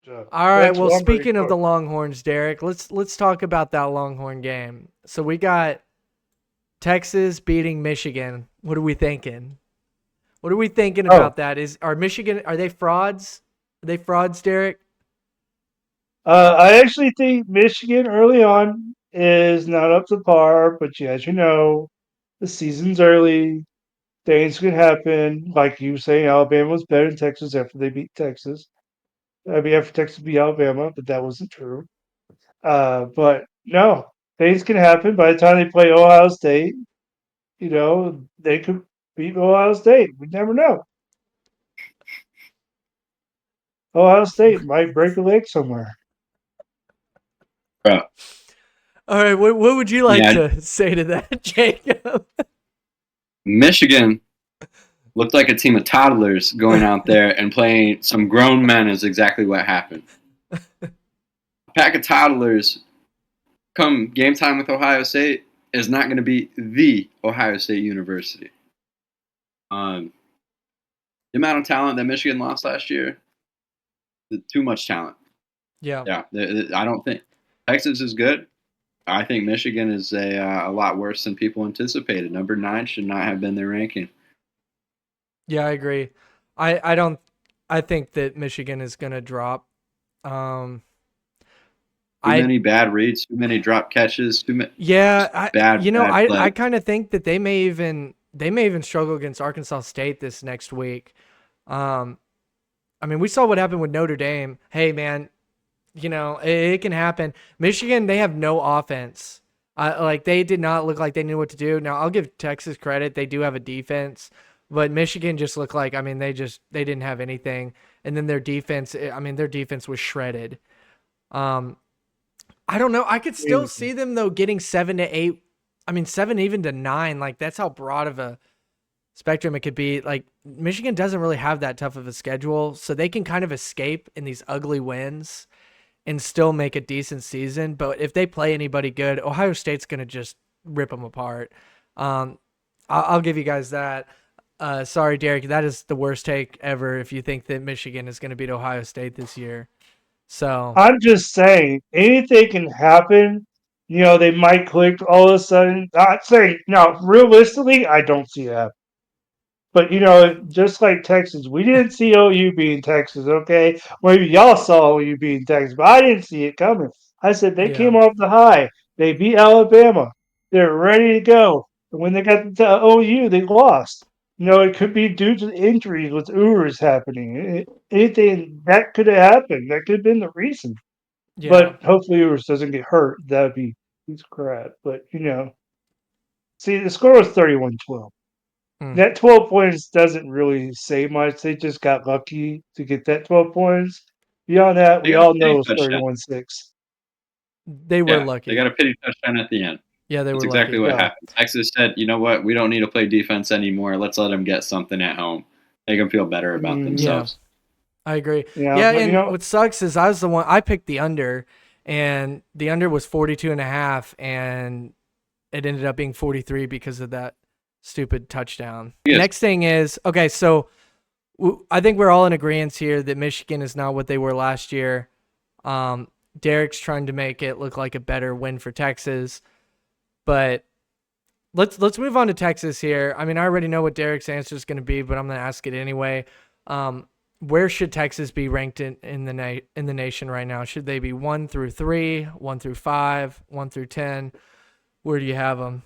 So All right. that's Well, what I'm ready speaking of for. the Longhorns, Derek, let's talk about that Longhorn game. So we got Texas beating Michigan. What are we thinking? What are we thinking Oh, about that? Are Michigan, are they frauds? Are they frauds, Derek? I actually think Michigan early on is not up to par, but as you know, the season's early. Things can happen. Like you say, Alabama was better than Texas after they beat Texas. I mean, after Texas beat Alabama, but that wasn't true. But no, things can happen. By the time they play Ohio State, they could beat Ohio State. We never know. Ohio State might break a leg somewhere. Bro, All right. What would you like yeah, to say to that, Jacob? Michigan looked like a team of toddlers going out there and playing some grown men is exactly what happened. A pack of toddlers come game time with Ohio State is not going to be the Ohio State University. Um, the amount of talent that Michigan lost last year, too much talent. Yeah. Yeah, I don't think Texas is good. I think Michigan is a lot worse than people anticipated. Number 9 should not have been their ranking. Yeah, I agree. I don't I think that Michigan is going to drop. Um Too I many bad reads, too many drop catches, too many Yeah, just bad, bad I play. kind of think that they may even struggle against Arkansas State this next week. Um I mean, we saw what happened with Notre Dame. Hey man, it can happen. Michigan, they have no offense. Like they did not look like they knew what to do. Now, I'll give Texas credit. They do have a defense, but Michigan just looked like, I mean, they didn't have anything. And then their defense, I mean, their defense was shredded. Um I don't know. I could still see them though getting 7 to 8. I mean, 7 even to 9. Like that's how broad of a spectrum it could be. Like Michigan doesn't really have that tough of a schedule, so they can kind of escape in these ugly wins and still make a decent season. But if they play anybody good, Ohio State's going to just rip them apart. Um, I'll give you guys that. Sorry, Derek, that is the worst take ever if you think that Michigan is going to beat Ohio State this year. So, I'm just saying, anything can happen. They might click all of a sudden. Not saying now, realistically, I don't see that. But just like Texas, we didn't see OU being Texas. Okay, maybe y'all saw OU being Texas, but I didn't see it coming. I said they yeah. came off the high. They beat Alabama. They're ready to go. And when they got to OU, they lost. It could be due to the injuries with Uvers happening. Anything that could have happened. That could have been the reason. Yeah. But hopefully Uvers doesn't get hurt. That would be he's crap. But see, the score was 31-12. Hmm. That 12 points doesn't really say much. They just got lucky to get that 12 points. Beyond that, They we got a all know pity it's touchdown. 31-6. They were Yeah, they lucky. got a pity touchdown at the end. Yeah, they That's were exactly lucky. what Yeah. happened. Texas said, "You know what? We don't need to play defense anymore. Let's let them get something at home. Make them feel better about Mm, Yeah, themselves." I agree. yeah, Yeah, but and what sucks is I was the one I picked the under, and the under was 42 and a half, and it ended up being 43 because of that stupid touchdown. Yes, Next thing is, okay, so I think we're all in agreement here that Michigan is not what they were last year. Um, Derek's trying to make it look like a better win for Texas, but let's move on to Texas here. I mean, I already know what Derek's answer is going to be, but I'm going to ask it anyway. Where should Texas be ranked in the nation right now? Should they be 1 through 3, 1 through 5, 1 through 10? Where do you have them?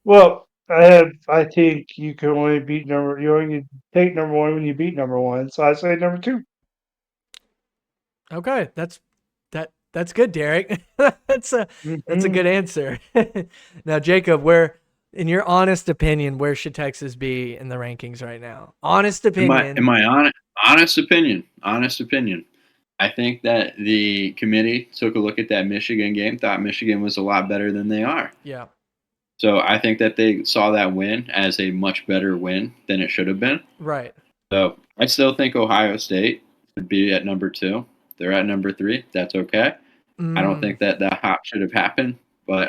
well, I think you can only beat number. You only take number one when you beat number one. So I say number two. Okay, that's good, Derek. That's a Hmm. good answer. Now, Jacob, where in your honest opinion, where should Texas be in the rankings right now? Honest in opinion. my honest opinion, I think that the committee took a look at that Michigan game, thought Michigan was a lot better than they are. Yeah. So I think that they saw that win as a much better win than it should have been. Right. So I still think Ohio State should be at number 2. They're at number 3. That's okay. I don't Mm, think that that hop should have happened, but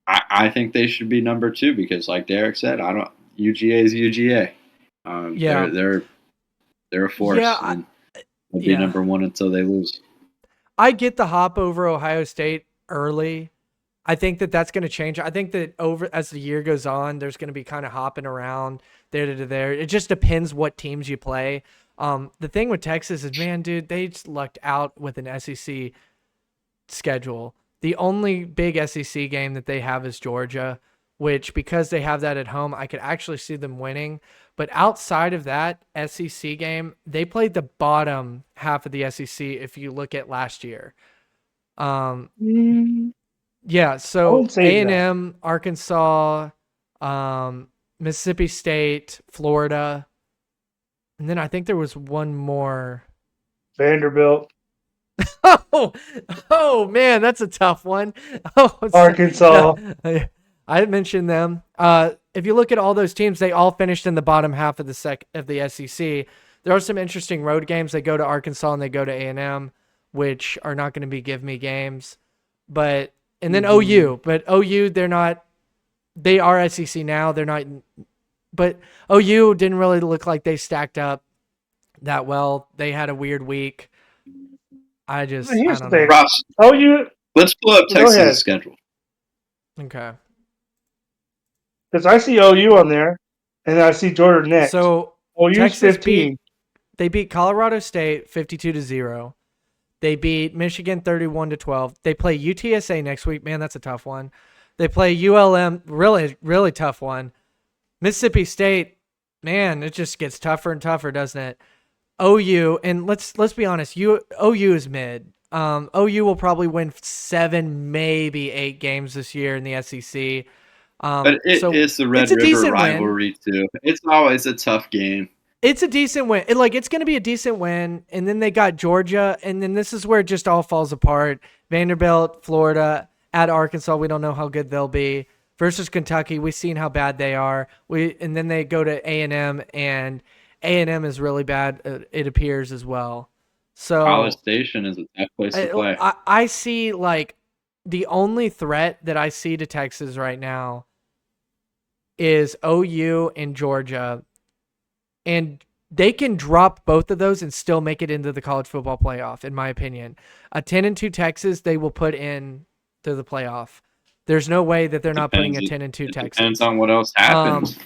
I think they should be number 2 because, like Derek said, I don't UGA is UGA. yeah. They're a Yeah, force, and They'll be Yeah. number one until they lose. I get the hop over Ohio State early. I think that that's going to change. I think that over as the year goes on, there's going to be kind of hopping around there to there. It just depends what teams you play. The thing with Texas is, man, dude, they just lucked out with an SEC schedule. The only big SEC game that they have is Georgia, which because they have that at home, I could actually see them winning. But outside of that SEC game, they played the bottom half of the SEC if you look at last year. Um, Mm, yeah, I so wouldn't say that. A&M, Arkansas, Mississippi State, Florida, and then I think there was one more. Vanderbilt, Oh, oh man, that's a tough one. Oh, Arkansas. yeah, I mentioned them. If you look at all those teams, they all finished in the bottom half of the SEC. There are some interesting road games. They go to Arkansas and they go to A&M, which are not going to be give me games. But and then Mhm. OU, but OU they're not. They are SEC now. They're not. But OU didn't really look like they stacked up that well. They had a weird week. I Here's the don't thing. know. Ross, Oh, you let's pull up go Texas' ahead schedule. Okay. because I see OU on there, and I see Georgia next. So OU's Texas beat 15. they beat Colorado State 52-0. They beat Michigan 31-12. They play UTSA next week. Man, that's a tough one. They play ULM, really really tough one. Mississippi State, man, it just gets tougher and tougher, doesn't it? OU, and let's be honest, OU is mid. OU will probably win 7, maybe 8 games this year in the SEC. But it So is the it's Red a River decent win. rivalry too. It's always a tough game. It's a decent win. It's going to be a decent win. And then they got Georgia. And then this is where it just all falls apart. Vanderbilt, Florida, at Arkansas. We don't know how good they'll be. Versus Kentucky. We've seen how bad they are. And then they go to A&M A&M is really bad, it appears, as well. College So Station is a tough place to play. I see, like, the only threat that I see to Texas right now is OU and Georgia, and they can drop both of those and still make it into the college football playoff, in my opinion. A 10-2 Texas, they will put in to the playoff. There's no way that they're not putting Depends. a 10-2 It depends Texas. on what else happens.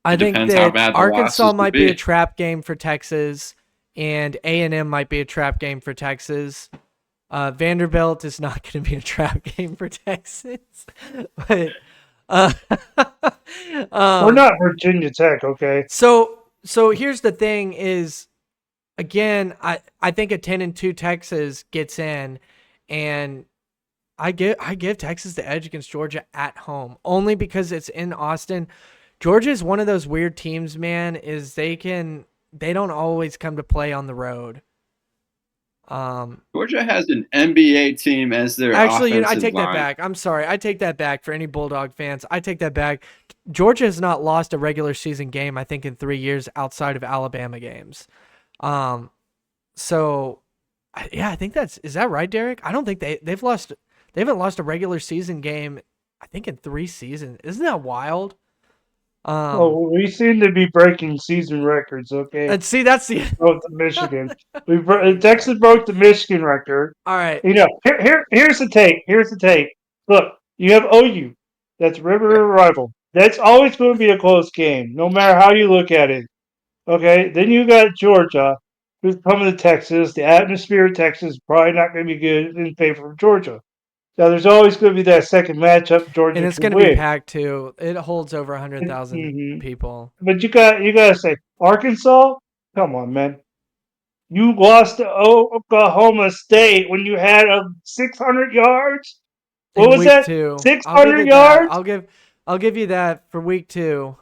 I It think depends how that bad the Arkansas losses will might be a be. trap game for Texas, and A&M might be a trap game for Texas. Vanderbilt is not going to be a trap game for Texas, but uh, We're um, not Virginia Tech, okay? so here's the thing: is again, I think a 10-2 Texas gets in, and I give Texas the edge against Georgia at home only because it's in Austin. Georgia is one of those weird teams, man. Is they don't always come to play on the road. Georgia has an NBA team as their Actually, I offensive take that line. back. I'm sorry. I take that back for any Bulldog fans. I take that back. Georgia has not lost a regular season game, I think, in 3 years outside of Alabama games. Um, so yeah, I think is that right, Derek? I don't think they haven't lost a regular season game, I think, in 3 seasons. Isn't that wild? Um, Well, we seem to be breaking season records, okay? and see, that's the Broke the Michigan. Texas broke the Michigan record. all right. Here's the take. Here's the take. Look, you have OU. That's River rival. That's always going to be a close game, no matter how you look at it. Okay. Then you got Georgia, who's coming to Texas. The atmosphere of Texas is probably not going to be good in favor of Georgia. Now, there's always going to be that second matchup. And Georgia it's can going to be win. packed too. It holds over 100,000 Mhm. people. But you got to say Arkansas. Come on, man. You lost to Oklahoma State when you had a 600 yards. What In was week that? 2. I'll give 600 it that. yards? I'll give you that for week 2.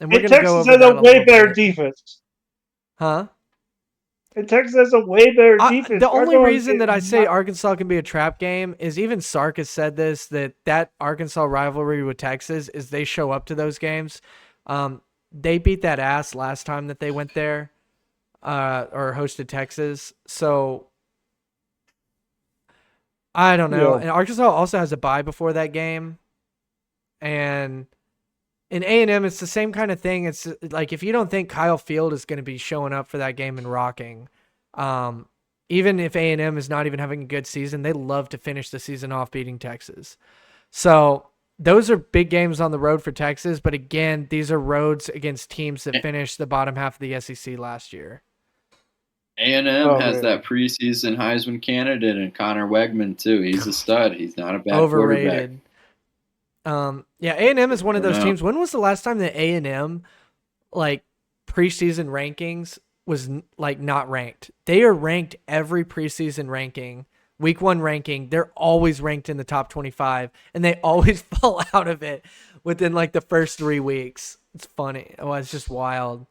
And we're And gonna go Texas over has a that a way little better bit. defense. Huh? And Texas has a way better defense. The They're only going reason to that I say not, Arkansas can be a trap game is even Sark has said this, that Arkansas rivalry with Texas is they show up to those games. They beat that ass last time that they went there, or hosted Texas. So I don't you know. know, And Arkansas also has a bye before that game, and In A&M, it's the same kind of thing. It's like if you don't think Kyle Field is going to be showing up for that game and rocking, even if A&M is not even having a good season, they love to finish the season off beating Texas. So those are big games on the road for Texas. But again, these are roads against teams that finished the bottom half of the SEC last year. A&M Oh has man. that preseason Heisman candidate and Connor Wegman too. He's a stud. He's not a bad quarterback. Overrated. Yeah, A&M is one I of don't those know. teams. When was the last time that A&M like preseason rankings was like not ranked? They are ranked every preseason ranking. Week 1 ranking, they're always ranked in the top 25 and they always fall out of it within like the first 3 weeks. It's funny. Oh, it's just wild.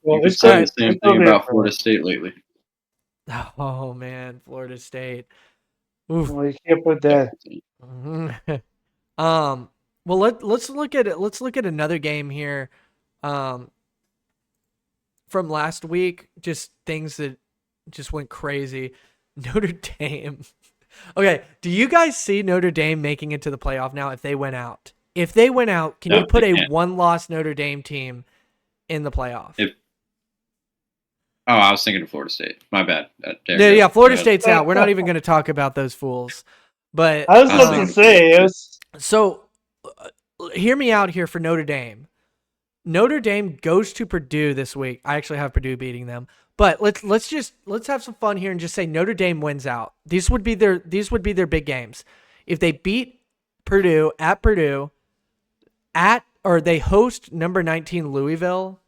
Well, You could it's All say the right. same still thing there about for Florida us. State lately. Oh man, Florida State. Oof. Well, you can't put that. Well, let's look at it. Let's look at another game here, um, from last week. Just things that just went crazy. Notre Dame. Okay, do you guys see Notre Dame making it to the playoff now? If they went out, can No, you put they a can't. one-loss Notre Dame team in the playoff? I was thinking of Florida State. My bad. Yeah, There yeah. you Florida go. State's out. We're not even going to talk about those fools. But I was I was about to thinking of Florida say State. it's so hear me out here for Notre Dame. Notre Dame goes to Purdue this week. I actually have Purdue beating them. But let's have some fun here and just say Notre Dame wins out. These would be their big games. If they beat Purdue, or they host number 19 Louisville,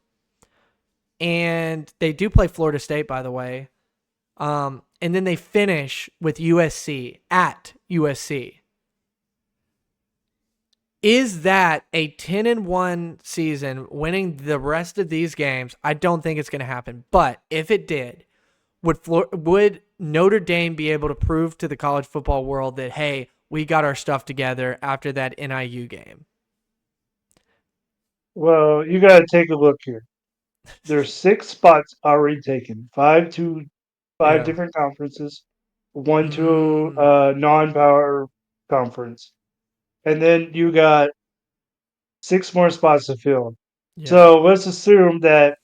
and they do play Florida State, by the way. And then they finish with USC at USC. Is that a 10-1 season winning the rest of these games? I don't think it's going to happen. But if it did, would Notre Dame be able to prove to the college football world that, hey, we got our stuff together after that NIU game? well, you got to take a look here. There's 6 spots already taken. Five Yeah. different conferences, one to Mm, non-power conference, and then you got 6 more spots to fill. yeah. So let's assume that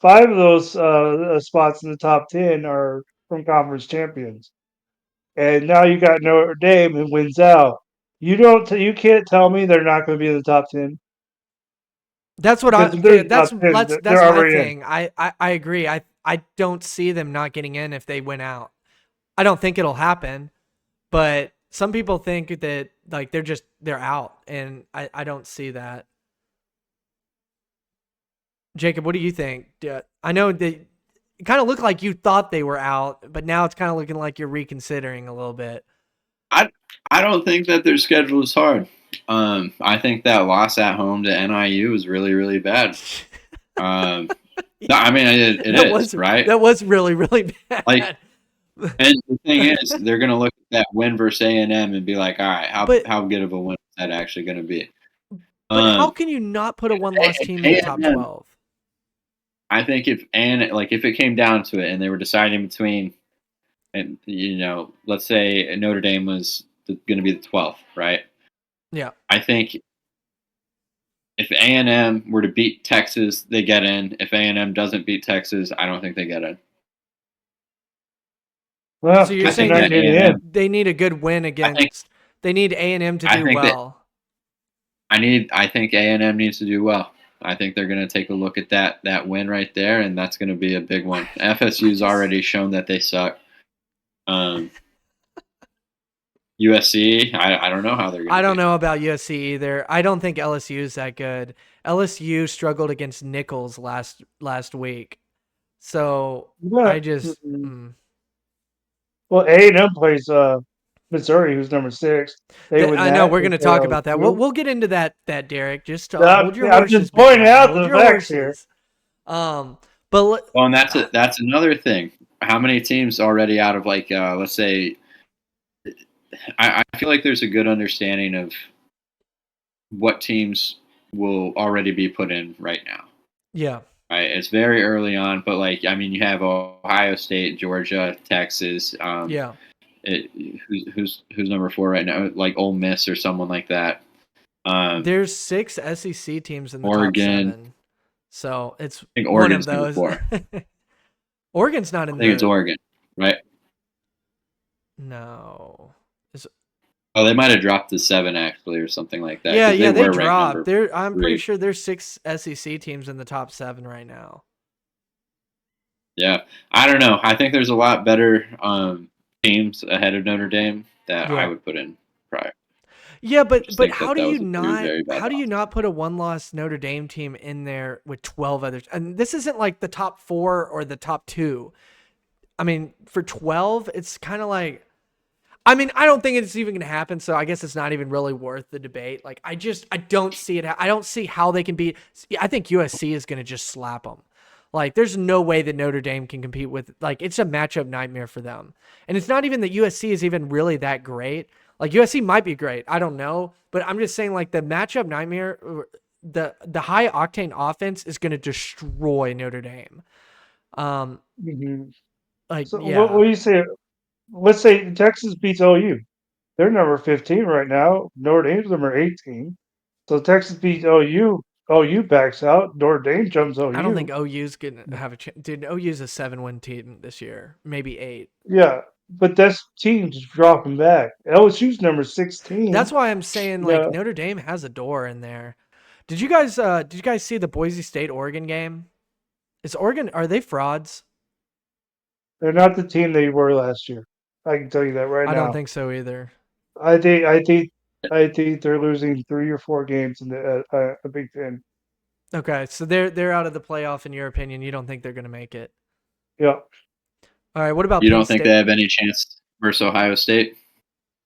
5 of those spots in the top 10 are from conference champions, and now you got Notre Dame who wins out. You can't tell me they're not going to be in the top 10 That's what because if they're in the top 10, that's they're my already in. thing. I agree. I don't see them not getting in if they win out. I don't think it'll happen, but some people think that like they're out, and I don't see that. Jacob, what do you think? I know that it kind of looked like you thought they were out, but now it's kind of looking like you're reconsidering a little bit. I I don't think that their schedule is hard. I think that loss at home to NIU was really really bad. Um, no, I mean it is right. That was really really Like, bad. and the thing is, they're gonna look at that win versus A&M and be like, all right, but how good of a win is that actually gonna be? but how Um, can you not put a one loss team in the top A&M, 12? I think if it came down to it and they were deciding between, and let's say Notre Dame was going to be the 12th, right? Yeah. I think if A&M were to beat Texas, they get in. If A&M doesn't beat Texas, I don't think they get in. So Well, you're I guess they're saying think not that getting A&M. in. they need a good win I think against. They need A&M to I do think that well. I think A&M needs to do well. I think they're going to take a look at that win right there, and that's going to be a big one. FSU's already shown that they suck. Um, USC, I don't know how they're going I to don't be. know about USC either. I don't think LSU is that good. LSU struggled against Nichols last week. So I But just mm. well, A&M plays Missouri, who's number 6. They win I know that. we're They going to play talk about that. LSU. We'll get into that Derek. Just I'm, hold your I'm horses, just big pointing guy. out Hold the your facts here. horses. But Well, and that's another thing. How many teams already out of like let's say I feel like there's a good understanding of what teams will already be put in right now. yeah, Right, it's very early on, but like I mean, you have Ohio State, Georgia, Texas. yeah. Who's number 4 right now? Like Ole Miss or someone like that. There's 6 SEC teams in the top Oregon. 7, so it's I think one of Oregon's number those. 4. Oregon's not I in think it's the Oregon, right? no. Is Oh, they might have dropped to 7 actually, or something like that, Yeah, because they yeah, they were ranked dropped. number I'm pretty 3. sure there's 6 SEC teams in the top 7 right now. Yeah, I don't know. I think there's a lot better teams ahead of Notre Dame that I Yeah. would put in prior. Yeah, I just but think that that was a very bad how do you loss. not put a one-loss Notre Dame team in there with 12 others? And this isn't like the top 4 or the top 2. I mean, for 12, it's kind of like I mean, I don't think it's even going to happen, so I guess it's not even really worth the debate. Like I don't see it. I don't see how they can beat I think USC is going to just slap them. Like there's no way that Notre Dame can compete with like it's a matchup nightmare for them. And it's not even that USC is even really that great. Like USC might be great. I don't know, but I'm just saying like the matchup nightmare the high octane offense is going to destroy Notre Dame. Mhm. Like So what yeah. do you say? Let's say Texas beats OU. They're number 15 right now. Notre Dame's number 18. So Texas beats OU. OU backs out. Notre Dame jumps I don't think OU. OU's gonna have a chance. Dude, OU's a 7-win team this year, maybe 8. Yeah, but that's teams dropping back. LSU's number That's 16. why I'm saying like Yeah, Notre Dame has a door in there. Did you guys see the Boise State Oregon game? Is Oregon are they frauds? they're not the team they were last year. I can tell you that right I don't now. think so either. I think I think I think they're losing 3 or 4 games in the Big Ten. Okay, so they're out of the playoff in your opinion. You don't think they're gonna make it. Yeah. All right, what about You Penn don't think they State? have any chance versus Ohio State?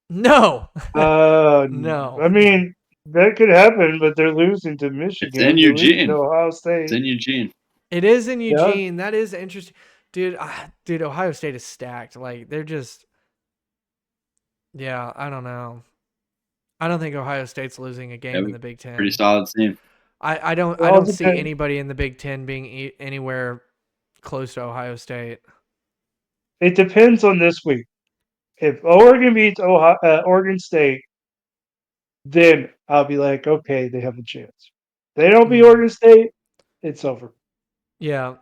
No. Uh, No. I mean that could happen, but they're losing to It's in Michigan. They're losing to Eugene. Ohio It's State. in Eugene. It is in Yeah. Eugene. That is interesting. Dude, dude, Ohio State is stacked. Like they're just yeah, I don't know. I don't think Ohio State's losing a They game have in a the Big pretty 10. solid team. I It all don't see depends. anybody in the Big 10 being anywhere close to Ohio State. It depends on this week. If Oregon beats Oregon State, then I'll be like, okay, they have a chance. They don't beat Mm, Oregon State, it's over. yeah.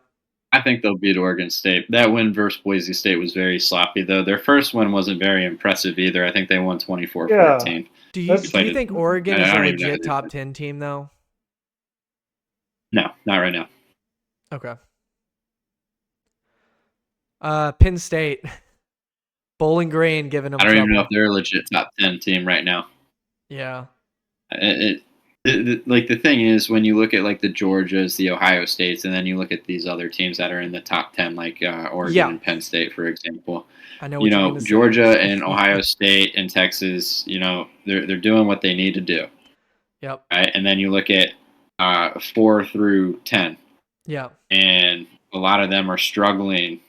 I think they'll beat Oregon State. That win versus Boise State was very sloppy, though. Their first win wasn't very impressive either. I think they won Yeah, 24-14. We that's Do you played it. think Oregon is I a don't even know who legit they top played. 10 team though? No, not right now. Okay. Penn State. Bowling Green giving them I don't even know if trouble. they're a legit top 10 team right now. Yeah. Like the thing is, when you look at like the Georgias, the Ohio States, and then you look at these other teams that are in the top 10, like Oregon Yeah. and Penn State, for example. I know what you're going to say. Georgia and Ohio State and Texas, they're doing what they need to do, Yep. right? And then you look at 4 through 10, Yeah. and a lot of them are struggling,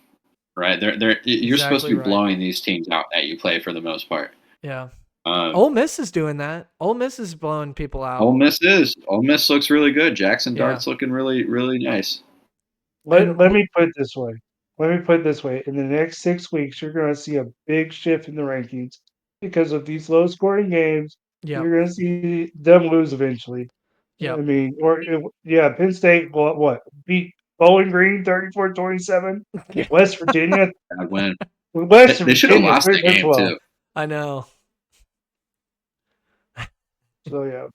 right? You're supposed Exactly to be right. blowing these teams out that you play for the most part. Yeah. Um, Ole Miss is doing that. Ole Miss is blowing people out. Ole Miss looks really good. Jackson Yeah. Dart's looking really really nice. let, And let me put it this way. Let me put it this way. In the next 6 weeks, you're going to see a big shift in the rankings because of these low scoring games. yep. You're going to see them lose eventually. I Yep. mean, yeah, Penn State, what, beat Bowling Green 34-27. West Virginia, Bad win. West They should have Virginia lost that game 34-12. too. I know. So yeah,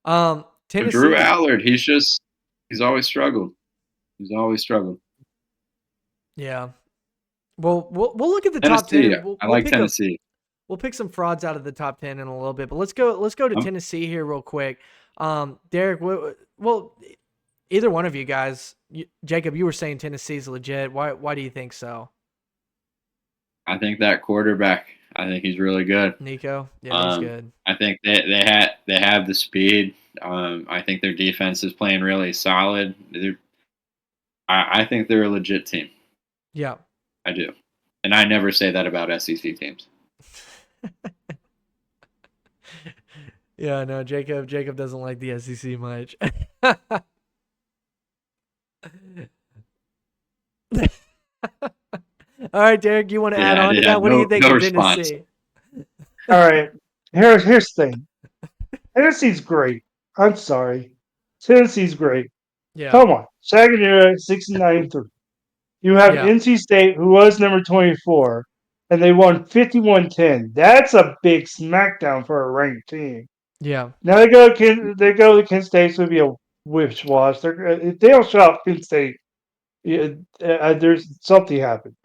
Drew Tennessee. Allard, he's always struggled. He's always struggled. Yeah. Well, we'll look at the top 10 Tennessee, and I like Tennessee. we'll pick some frauds out of the top 10 in a little bit. But let's go to Um, Tennessee here real quick. Derek, well, either one of you guys, Jacob, you were saying Tennessee's legit. Why do you think so? I think that quarterback. I think he's really good. Nico? Yeah, he's Um, good. I think they have the speed. I think their defense is playing really solid. I think they're a legit team. Yeah. I do, and I never say that about SEC teams. Yeah, no, Jacob doesn't like the SEC much. All right, Derek, you want to add Yeah, on to yeah, that? What do you think no of response. Tennessee? all right. Here's the thing. Tennessee's great. I'm sorry. Tennessee's great. Yeah. Come on. Saginaw, 6-9-3. You have Yeah. NC State, who was number 24, and they won 51-10. That's a big smackdown for a ranked team. Yeah. Now they go to Kent State, so it'll be a wish wash. If they don't shut out Kent State, there's something happened.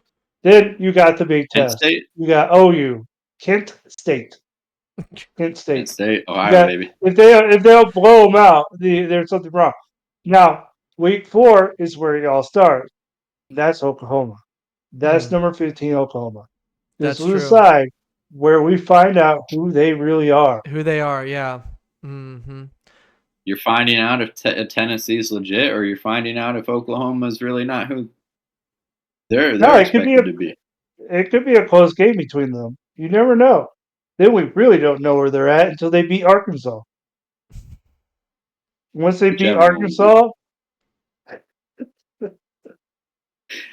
Then you got the big Kent test. State, You got OU, Kent State, Kent Kent State. State, You Ohio, got baby. if they don't blow them out, there's something wrong. Now week 4 is where y'all start. That's Oklahoma. That's Mm, number 15 Oklahoma. This that's will true. decide where we find out who they really are. Who they are, yeah. Mm-hmm. You're finding out if Tennessee's legit, or you're finding out if Oklahoma's really not who No, they're expected to be. it could be a close game between them. You never know. Then we really don't know where they're at until they beat Arkansas. Once they beat Whichever one we Arkansas,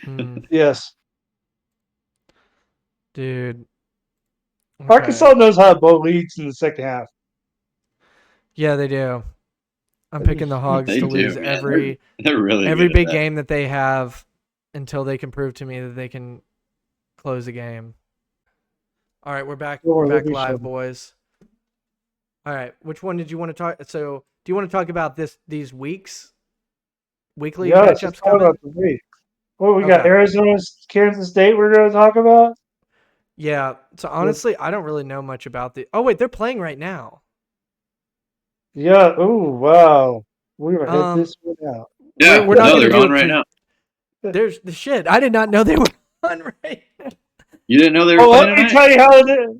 Mm, yes, dude. Okay. Arkansas knows how to blow leads in the second half. Yeah, they do. I'm picking the Hogs they to do, lose man. every They're really every good at big that. game that they have until they can prove to me that they can close a game. All right, we're back. Don't We're worry, they'll back be live, showing. boys. All right, which one did you want to talk? So, do you want to talk about these weekly Yeah, let's just matchups talk about coming? the week. What we got? Okay. Arizona, Kansas State. We're going to talk about. Yeah. So honestly, I don't really know much about the. Oh wait, they're playing right now. Yeah. Oh wow. We're gonna hit Um, this one out. we're Yeah, we're not no, gonna they're do on it right pre. now. There's the shit. I did not know they were on right You didn't know they were Well, playing tonight?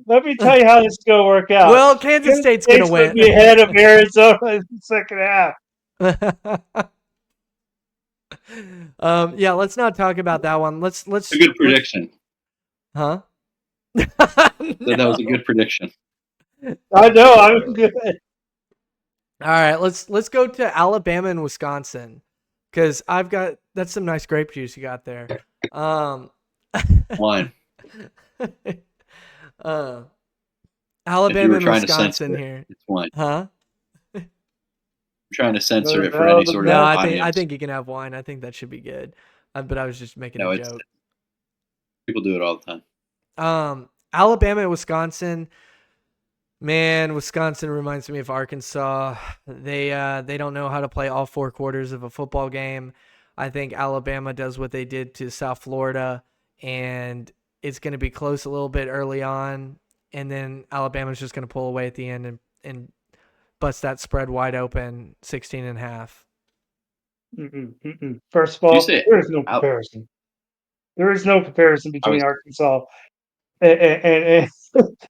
let me tell you how this is gonna work out. Well, Kansas Kansas State's gonna State's gonna win. be ahead of Arizona in the second half. Yeah, let's not talk about that one. A good prediction. Huh? Said that was a No. good prediction. I know. I'm good. All right, let's go to Alabama and Wisconsin because that's some nice grape juice you got there. Um, Wine. uh, If you Alabama were and trying to censor Wisconsin it, here, it's wine. huh? I'm trying to censor it for No, any the sort No, of best. I audience. think you can have wine. I think that should be good. But I was just making No, a it's joke. people do it all the time. Alabama and Wisconsin. Man, Wisconsin reminds me of Arkansas. They don't know how to play all 4 quarters of a football game. I think Alabama does what they did to South Florida, and it's going to be close a little bit early on, and then Alabama's just going to pull away at the end and bust that spread wide open, 16 and a half. First of Did you all, say there is no out? comparison. There is no comparison I between was Arkansas and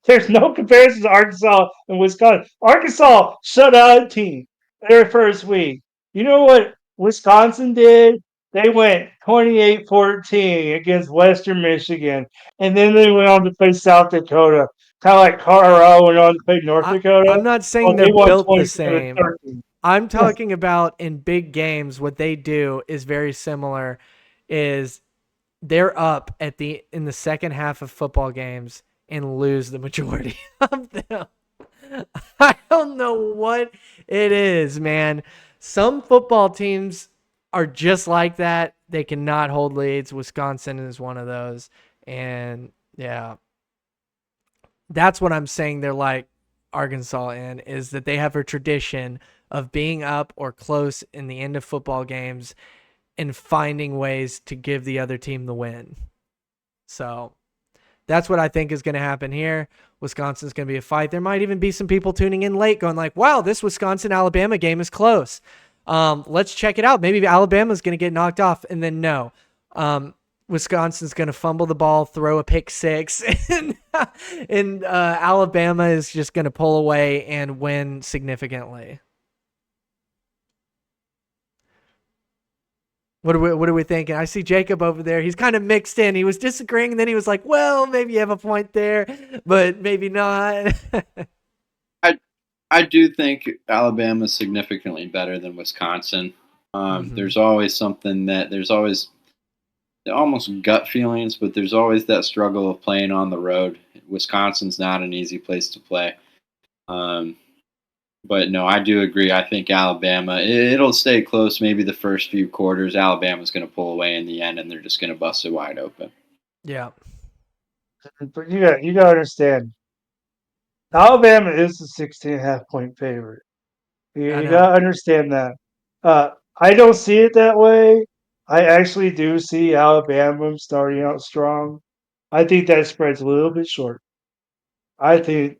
there's no comparison to Arkansas and Wisconsin. Arkansas shut out a team their first week. You know what Wisconsin did? They went 28-14 against Western Michigan, and then they went on to play South Dakota, kind of like Colorado went on to play North Dakota. I'm not saying Well, they're they won built the same. 27-13. I'm talking about in big games, what they do is very similar. Is they're up in the second half of football games and lose the majority of them. I don't know what it is, man. Some football teams are just like that. They cannot hold leads. Wisconsin is one of those. And yeah, that's what I'm saying they're like Arkansas in, is that they have a tradition of being up or close in the end of football games and finding ways to give the other team the win. So that's what I think is going to happen here. Wisconsin's going to be a fight. There might even be some people tuning in late going like, wow, this Wisconsin-Alabama game is close. Let's check it out. Maybe Alabama's going to get knocked off. And then no. Wisconsin's going to fumble the ball, throw a pick six, and Alabama is just going to pull away and win significantly. What are we thinking? I see Jacob over there. He's kind of mixed in. He was disagreeing, and then he was like, well, maybe you have a point there, but maybe not. I do think Alabama's significantly better than Wisconsin. There's always something that there's always almost gut feelings, but there's always that struggle of playing on the road. Wisconsin's not an easy place to play. Um, But no, I do agree. I think Alabama, it'll stay close maybe the first few quarters. Alabama's going to pull away in the end, and they're just going to bust it wide open. Yeah. But you got to understand, Alabama is the 16.5 point favorite. I You know. got to understand that. I don't see it that way. I actually do see Alabama starting out strong. I think that spread's a little bit short. I think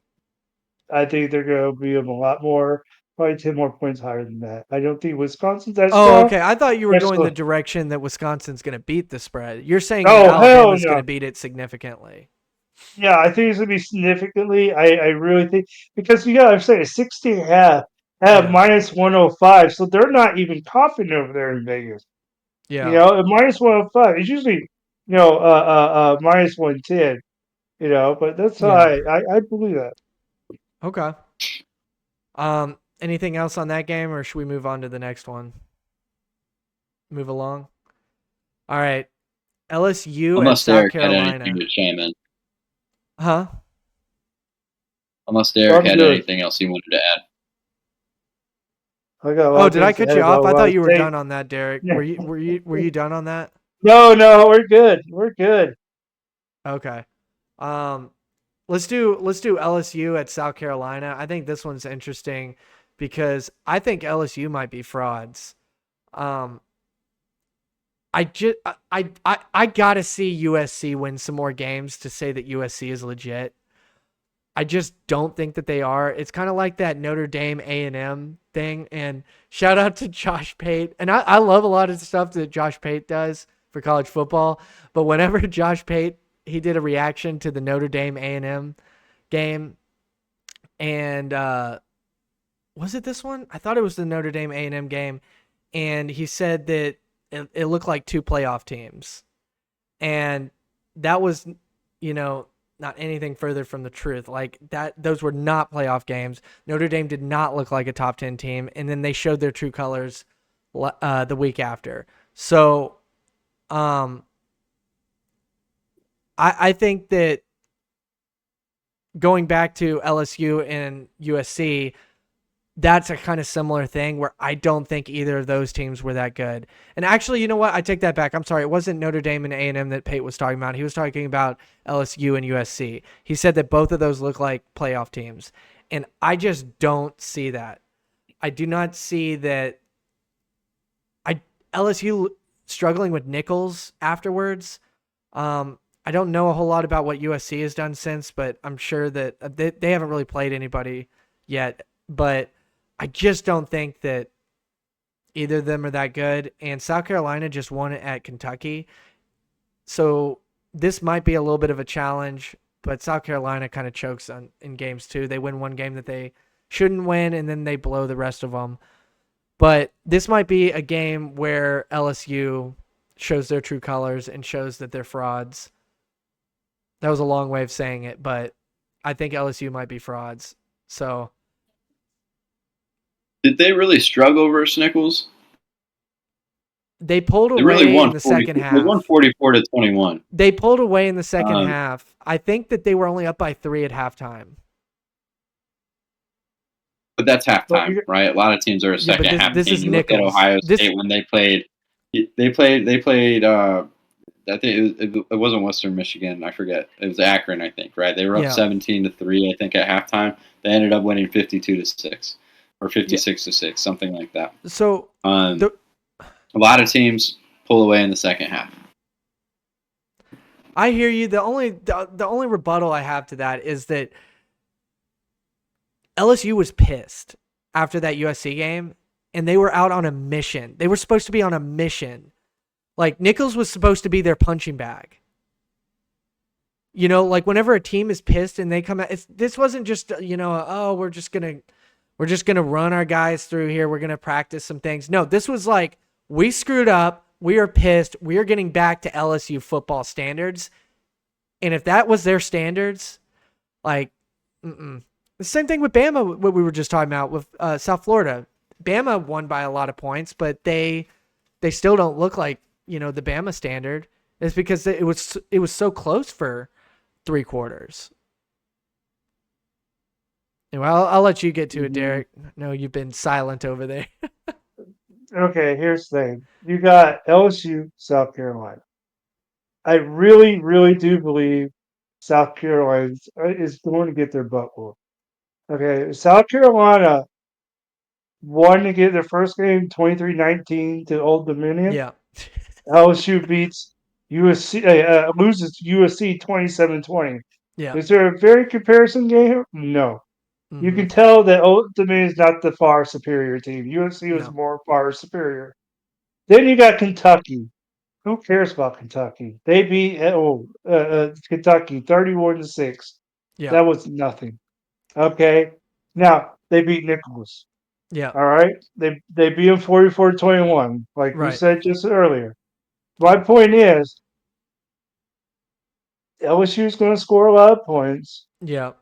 I think they're going to be a lot more, probably 10 more points higher than that. I don't think Wisconsin's that Oh, strong. okay. I thought you were going the Especially, direction that Wisconsin's going to beat the spread. You're saying that oh hell Alabama's going no! to beat it significantly. Yeah, I think it's gonna be significantly. I really think because you gotta say 16.5 have Yeah. -105, so they're not even confident over there in Vegas. Yeah. At -105, it's usually -110. But that's how Yeah. I believe that. Okay. Anything else on that game, or should we move on to the next one? Move along. All right. LSU at Unless South Derek had anything Carolina. to chime in. Huh? Unless Derek I'm had good. anything else he wanted to add. I got a lot Oh, of did I things cut ahead you off? about I Ohio thought you were State. done on that, Derek. Yeah. Were you done on that? No, we're good. We're good. Okay. Um, let's do LSU at South Carolina. I think this one's interesting because I think LSU might be frauds. Um, I gotta see USC win some more games to say that USC is legit. I just don't think that they are. It's kind of like that Notre Dame A&M thing. And shout out to Josh Pate. And I love a lot of the stuff that Josh Pate does for college football. But whenever Josh Pate, he did a reaction to the Notre Dame A&M game. And was it this one? I thought it was the Notre Dame A&M game. And he said that it looked like two playoff teams. And that was, you know, not anything further from the truth. Like that, those were not playoff games. Notre Dame did not look like a top 10 team, and then they showed their true colors the week after. So, um, I think that going back to LSU and USC, that's a kind of similar thing where I don't think either of those teams were that good. And actually, you know what? I take that back. I'm sorry. It wasn't Notre Dame and A&M that Pate was talking about. He was talking about LSU and USC. He said that both of those look like playoff teams. And I just don't see that. I do not see that. LSU struggling with Nichols afterwards. I don't know a whole lot about what USC has done since, but I'm sure that they haven't really played anybody yet. But I just don't think that either of them are that good. And South Carolina just won it at Kentucky. So this might be a little bit of a challenge, but South Carolina kind of chokes in games too. They win one game that they shouldn't win, and then they blow the rest of them. But this might be a game where LSU shows their true colors and shows that they're frauds. That was a long way of saying it, but I think LSU might be frauds. So Did they really struggle versus Nichols? they pulled They really away in won the 40. second They won half. 44 to 21. They pulled away in the second Um, half. I think that they were only up by 3 at halftime. but that's But halftime, right? A lot of teams are a Yeah, but second half this team. is You look at Nichols. Ohio This State when they played. They played. They played. I think it wasn't Western Michigan. I forget. It was Akron, I think. Right? They were up yeah. 17-3, I think, at halftime. They ended up winning 52-6 or Yeah. 56-6, something like that. So A lot of teams pull away in the second half. I hear you. The only rebuttal I have to that is that LSU was pissed after that USC game, and they were out on a mission. They were supposed to be on a mission. Like Nichols was supposed to be their punching bag. You know, like whenever a team is pissed and they come out, this wasn't just oh we're just gonna run our guys through here. We're gonna practice some things. No, this was like we screwed up. We are pissed. We are getting back to LSU football standards. And if that was their standards, like, the same thing with Bama, what we were just talking about with South Florida. Bama won by a lot of points, but they still don't look like, the Bama standard. It's because it was so close for 3 quarters. Well, I'll let you get to it, Mhm. Derek. No, you've been silent over there. Okay, here's the thing. You got LSU, South Carolina. I really, really do believe South Carolina is going to get their butt whooped. Okay, South Carolina won to get their first game 23-19 to Old Dominion. Yeah. LSU beats USC, loses to USC 27-20. Yeah. Is there a very comparison game? No. You Mm-hmm. can tell that Old Dominion is not the far superior team. USC was No. more far superior. Then you got Kentucky. Who cares about Kentucky? They beat Kentucky 31-6. Yeah. That was nothing. Okay. Now they beat Nicholas. Yeah. All right. They beat them 44-21, like we Right. said just earlier. My point is LSU is going to score a lot of points, Yeah.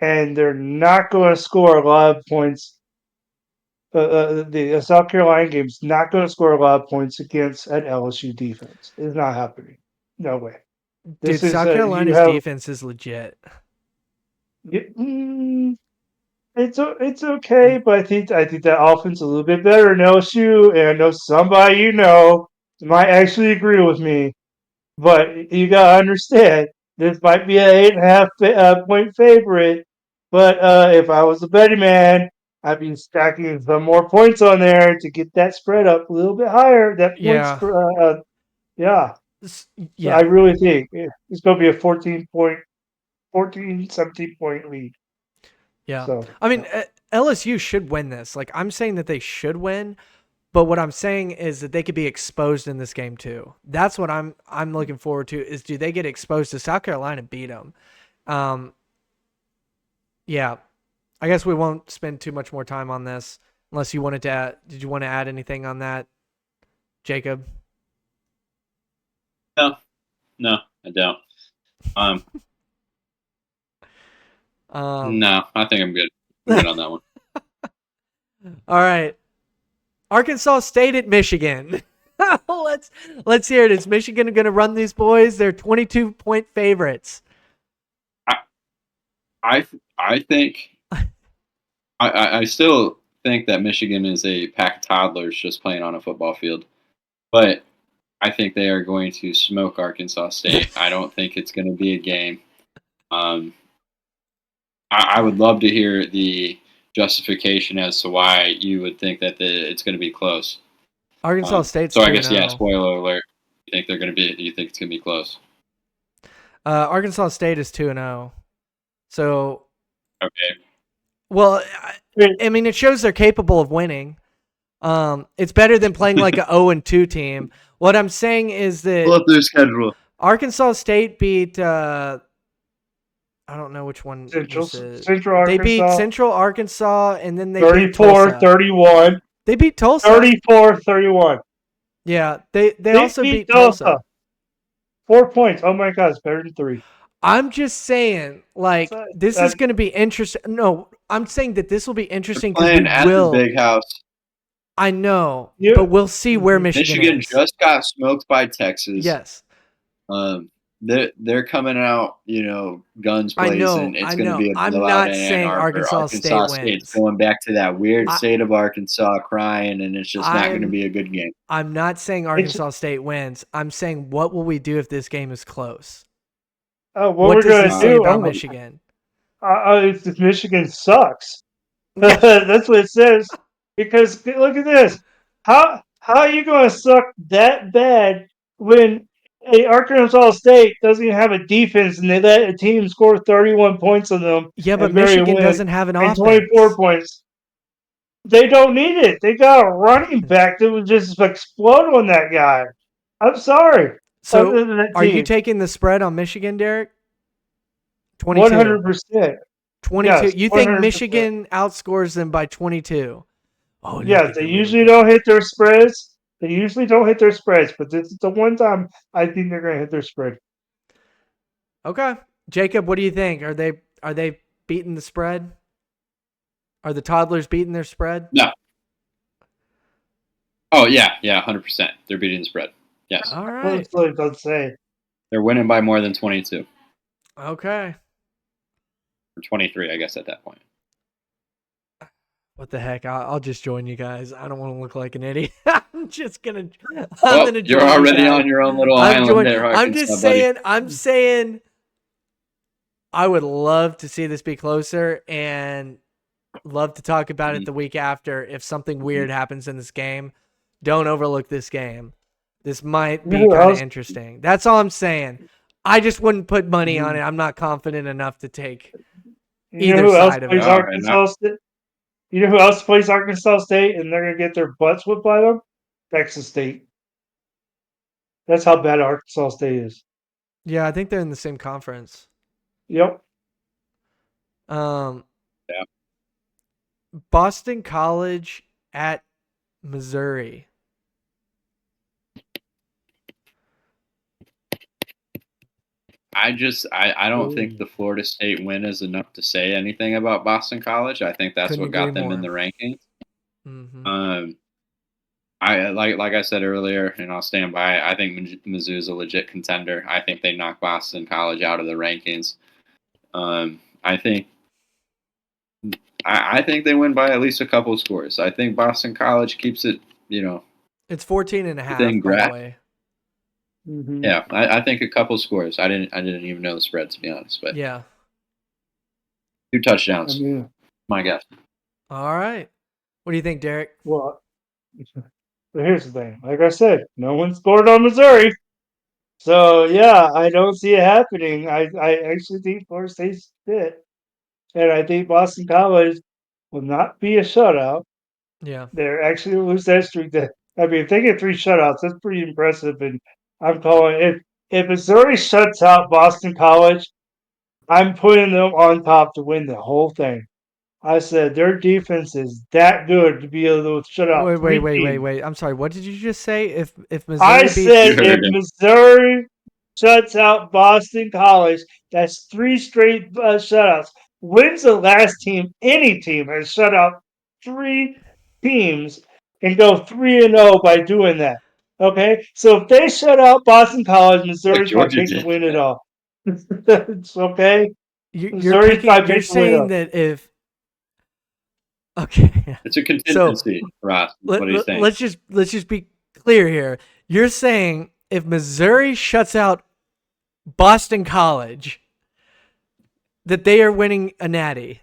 and they're not going to score a lot of points. The South Carolina game is not going to score a lot of points against an LSU defense. It's not happening. No way. Dude, This is South you Carolina's have defense is legit. it's okay, but I think that offense is a little bit better than LSU, and I know somebody might actually agree with me. But you gotta understand, this might be an 8.5 point favorite. But if I was a betting man, I'd be stacking some more points on there to get that spread up a little bit higher. That points, Yeah. yeah. So I Yeah. really think it's going to be a 14, 17 point lead. Yeah. So I yeah. mean, LSU should win this. Like, I'm saying that they should win, but what I'm saying is that they could be exposed in this game too. That's what I'm looking forward to. Is do they get exposed to South Carolina beat them? Um, yeah. I guess we won't spend too much more time on this unless you wanted to. Did you want to add anything on that, Jacob? No, no, I don't. Um, Um, no, I think I'm good. I'm good on that one. all right. Arkansas State at Michigan. let's hear it. Is Michigan going to run these boys? They're 22-point favorites. I I think I still think that Michigan is a pack of toddlers just playing on a football field, but I think they are going to smoke Arkansas State. I don't think it's going to be a game. Um, I would love to hear the justification as to why you would think that it's going to be close. Arkansas State's So I 2 guess yeah. 0. Spoiler alert. You think they're going to be? Do you think it's going to be close? Arkansas State is 2 0. So, Okay. well, I mean, it shows they're capable of winning. It's better than playing like a 0-2 team. What I'm saying is Pull that up their schedule. Arkansas State beat. I don't know which one Central this is. Central They beat Arkansas Central Arkansas, and then they beat 34, Tulsa. 31. They beat Tulsa. 34, 31. Yeah, they They also beat beat Tulsa. Tulsa. 4 points. Oh my God, it's better than 3. I'm just saying, like, So, this is going to be interesting. No, I'm saying that this will be They're interesting because we playing at the will. big house. I know, yeah. but we'll see where Mhm. Michigan Michigan is. just got smoked by Texas. Yes, They're coming out, guns I blazing. know, It's I going to know. be a I'm blowout not in Ann saying Arbor. Arkansas State Arkansas State's wins. going back to that weird I, state of Arkansas, crying, and it's just not going to I'm be a good game. I'm not saying It's Arkansas State wins. I'm saying what will we do if this game is close? what What we're does gonna this say do. about Michigan? If Michigan sucks. That's what it says. Because look at this. How are you going to suck that bad when Arkansas State doesn't even have a defense and they let a team score 31 points on them Yeah, but and bury a Michigan win doesn't have an and 24 offense. points? They don't need it. They got a running back that would just explode on that guy. I'm sorry. So, That are you team. taking the spread on Michigan, Derek? 22. 100%. 22. Yes, You think 100%. Michigan outscores them by 22? Oh, and that'd Yes, be they the really usually good don't game. hit their spreads. They usually don't hit their spreads, but this is the one time I think they're going to hit their spread. Okay. Jacob, what do you think? Are they beating the spread? Are the toddlers beating their spread? No. Oh yeah, 100%. They're beating the spread. Yes, All right. That's what it does say. they're winning by more than 22 Okay. or 23, I guess at that point. What the heck? I'll just join you guys. I don't want to look like an idiot. I'm Well, gonna you're join you already guys. on your own little island there, I'm just Arkansas, buddy. saying. I'm saying. I would love to see this be closer and love to talk about it Mhm. the week after if something weird happens in this game. Don't overlook this game. This might You know be who kind of else? interesting. That's all I'm saying. I just wouldn't put money on it. You I'm not confident enough to take know either who else side of plays it. All right, now Arkansas State? You know who else plays Arkansas State, and they're gonna get their butts whipped by them? Texas State. That's how bad Arkansas State is. Yeah, I think they're in the same conference. Yep. Um, yeah, Boston College at Missouri. I don't think Ooh. the Florida State win is enough to say anything about Boston College. I think that's Couldn't what agree got them in more. the rankings. Mm-hmm. I like I said earlier, and I'll stand by. I think Mizzou is a legit contender. I think they knock Boston College out of the rankings. I think I think they win by at least a couple of scores. I think Boston College keeps it, It's 14 and a half, within by the grasp. way. Mm-hmm. Yeah, I think a couple scores. I didn't even know the spread, to be honest, but Yeah. 2 I touchdowns. mean, My guess. All right. What do you think, Derek? well, but here's the thing. Like I said, no one scored on Missouri. So yeah, I don't see it happening. I actually think Florida State's fit. And I think Boston College will not be a shutout. Yeah. They're actually gonna lose that streak. I mean, if they get 3 shutouts, that's pretty impressive. And I'm calling if Missouri shuts out Boston College, I'm putting them on top to win the whole thing. I said their defense is that good to be able to shut out Wait, 3 teams. wait. I'm sorry. What did you just say? If I Missouri beats You said if heard him. Missouri shuts out Boston College, that's 3 straight shutouts. When's the last team, any team, has shut out 3 teams and go 3-0 by doing that? Okay, so if they shut out Boston College, Like Missouri's my Georgia pick to did. win it all. It's okay. you're Missouri's my picking you're pick to win it saying all. that if okay. It's a So contingency, Ross. Is what he's let, saying. let's just be clear here. You're saying if Missouri shuts out Boston College that they are winning a natty.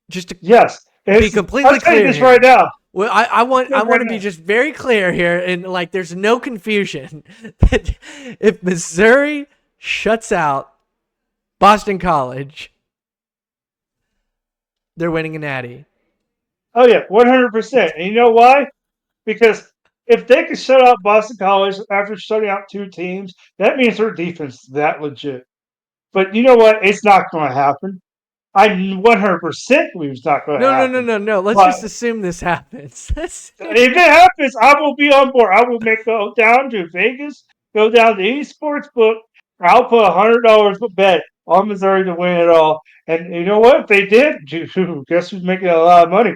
Just to Yes, be completely I'll tell you clear this right here. now. Well, I want to be just very clear here, and like there's no confusion. If Missouri shuts out Boston College, they're winning a natty. Oh yeah, 100%. And you know why? Because if they can shut out Boston College after shutting out 2 teams, that means their defense is that legit. But you know what? It's not going to happen. I 100% believe it's not going to happen. No. Let's But just assume this happens. if it happens, I will be on board. I will go down to Vegas, go down to any sports book. I'll put $100 bet on Missouri to win it all. And you know what? If they did, guess who's making a lot of money?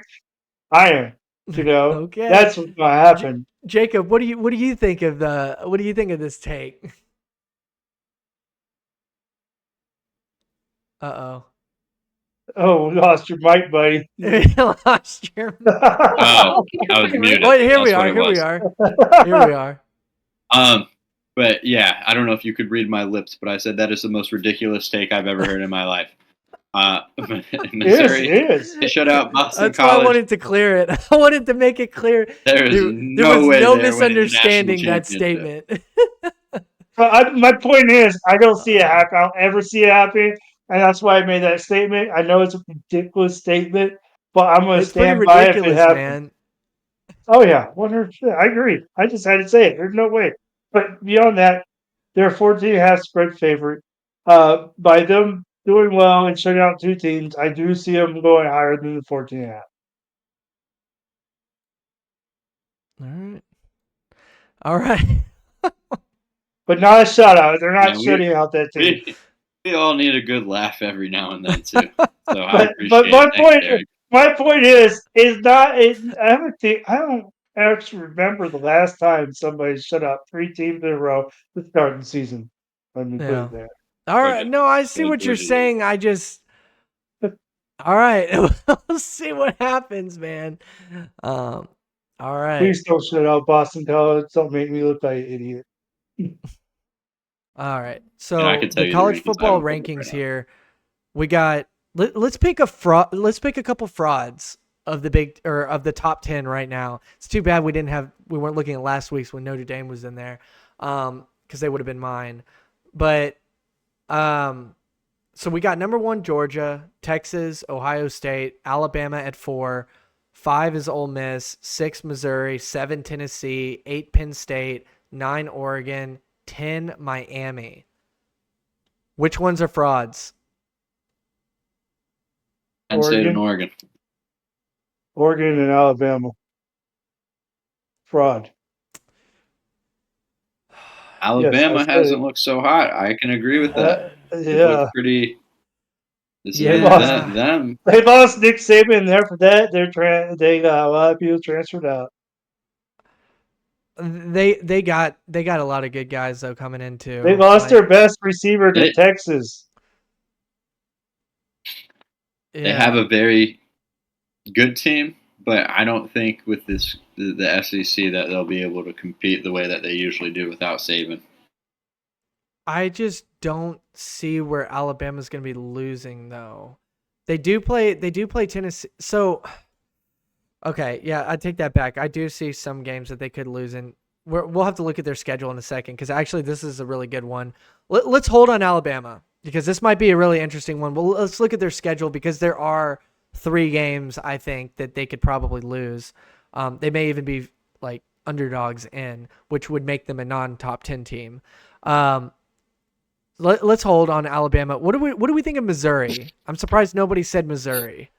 I am. Okay, That's what's going to happen. Jacob, what do you think of this take? Uh Oh, we lost your mic, buddy. oh, you lost your. Oh, I was muted. Wait, here we That's what are. it Here we was. are. Here we are. But yeah, I don't know if you could read my lips, but I said that is the most ridiculous take I've ever heard in my life. Missouri, It is. they shut out Boston That's why I College. wanted to clear it. I wanted to make it clear. There is There no was way no they're winning the misunderstanding national that championship. statement. My point is, I don't see it happen. I don't ever see it happen. And that's why I made that statement. I know it's a ridiculous statement, but I'm going to It's pretty stand by it if it ridiculous, happens. man. Oh, yeah, 100%. I agree. I just had to say it. There's no way. But beyond that, they're 14.5 spread favorite. By them doing well and shutting out 2 teams, I do see them going higher than the 14.5. All right. All right. But not a shutout. They're not Man, shutting out that team. we all need a good laugh every now and then too. So I But appreciate my it. Thanks, point Derek. my point is not. I don't actually remember the last time somebody shut out 3 teams in a row to start the season. Let me put Yeah. it there. All right. Georgia. No, I see Well, what you're Georgia did. saying. I just All right, we'll see what happens, man. Um, all right, Please don't shut out Boston College. Don't make me look like an idiot. all right. And I So can tell the you the college rankings. I football haven't pulled it rankings right now. here. We got. Let's pick a fraud. Let's pick a couple frauds of the big or of the top 10 right now. It's too bad we weren't looking at last week's when Notre Dame was in there, because they would have been mine. But um, so we got number 1 Georgia, Texas, Ohio State, Alabama at 4. 5 is Ole Miss, 6 Missouri, 7 Tennessee, 8 Penn State, 9 Oregon, 10 Miami. Which ones are frauds? Penn State and Oregon, Oregon. Oregon, and Alabama. Fraud. Yes, I Alabama said it. hasn't looked so hot. I can agree with that. They've Yeah, looked pretty. This they is lost. Yeah. them. They lost Nick Saban there for that. They got a lot of people transferred out. They got a lot of good guys though coming They into lost their like best receiver to They Texas. they have yeah. a very good team, but I don't think with the SEC that they'll be able to compete the way that they usually do without Saban. I just don't see where Alabama's going to be losing though. They do play Tennessee. So, okay, yeah, I take that back. I do see some games that they could lose and we'll have to look at their schedule in a second cuz actually this is a really good one. Let's hold on Alabama because this might be a really interesting one. Well, let's look at their schedule because there are 3 games I think that they could probably lose. They may even be like underdogs in, which would make them a non-top 10 team. Um, let's hold on Alabama. What do we think of Missouri? I'm surprised nobody said Missouri.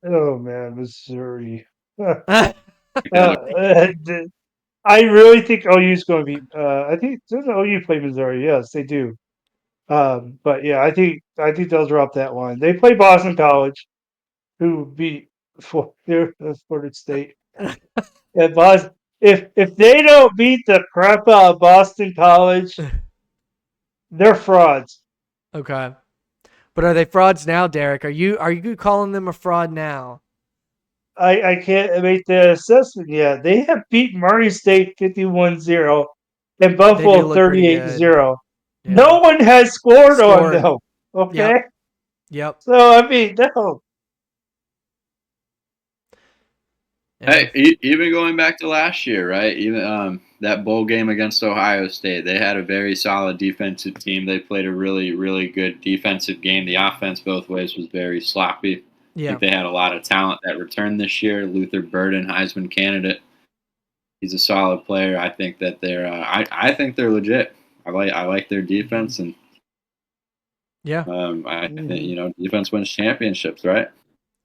Oh man, Missouri. Okay, look, I really think OU is going to be. I think doesn't OU play Missouri? Yes, they do. But yeah, I think they'll drop that one. They play Boston College, who beat Florida State. And Boston, if they don't beat the crap out of Boston College, they're frauds. Okay. But are they frauds now, Derek? Are you calling them a fraud now? I can't make the assessment yet. They have beat Murray State 51-0 and They do Buffalo look pretty good. 38-0. Yeah. No one has scored on Scored. them. Okay? Yep. Yep. So, I mean, no. hey, And even going back to last year, right? Even that bowl game against Ohio State, they had a very solid defensive team. They played a really, really good defensive game. The offense both ways was very sloppy. I yeah. think they had a lot of talent that returned this year. Luther Burden, Heisman candidate. He's a solid player. I think that they're. I think they're legit. I like their defense, and Yeah. I think Mhm. defense wins championships, right?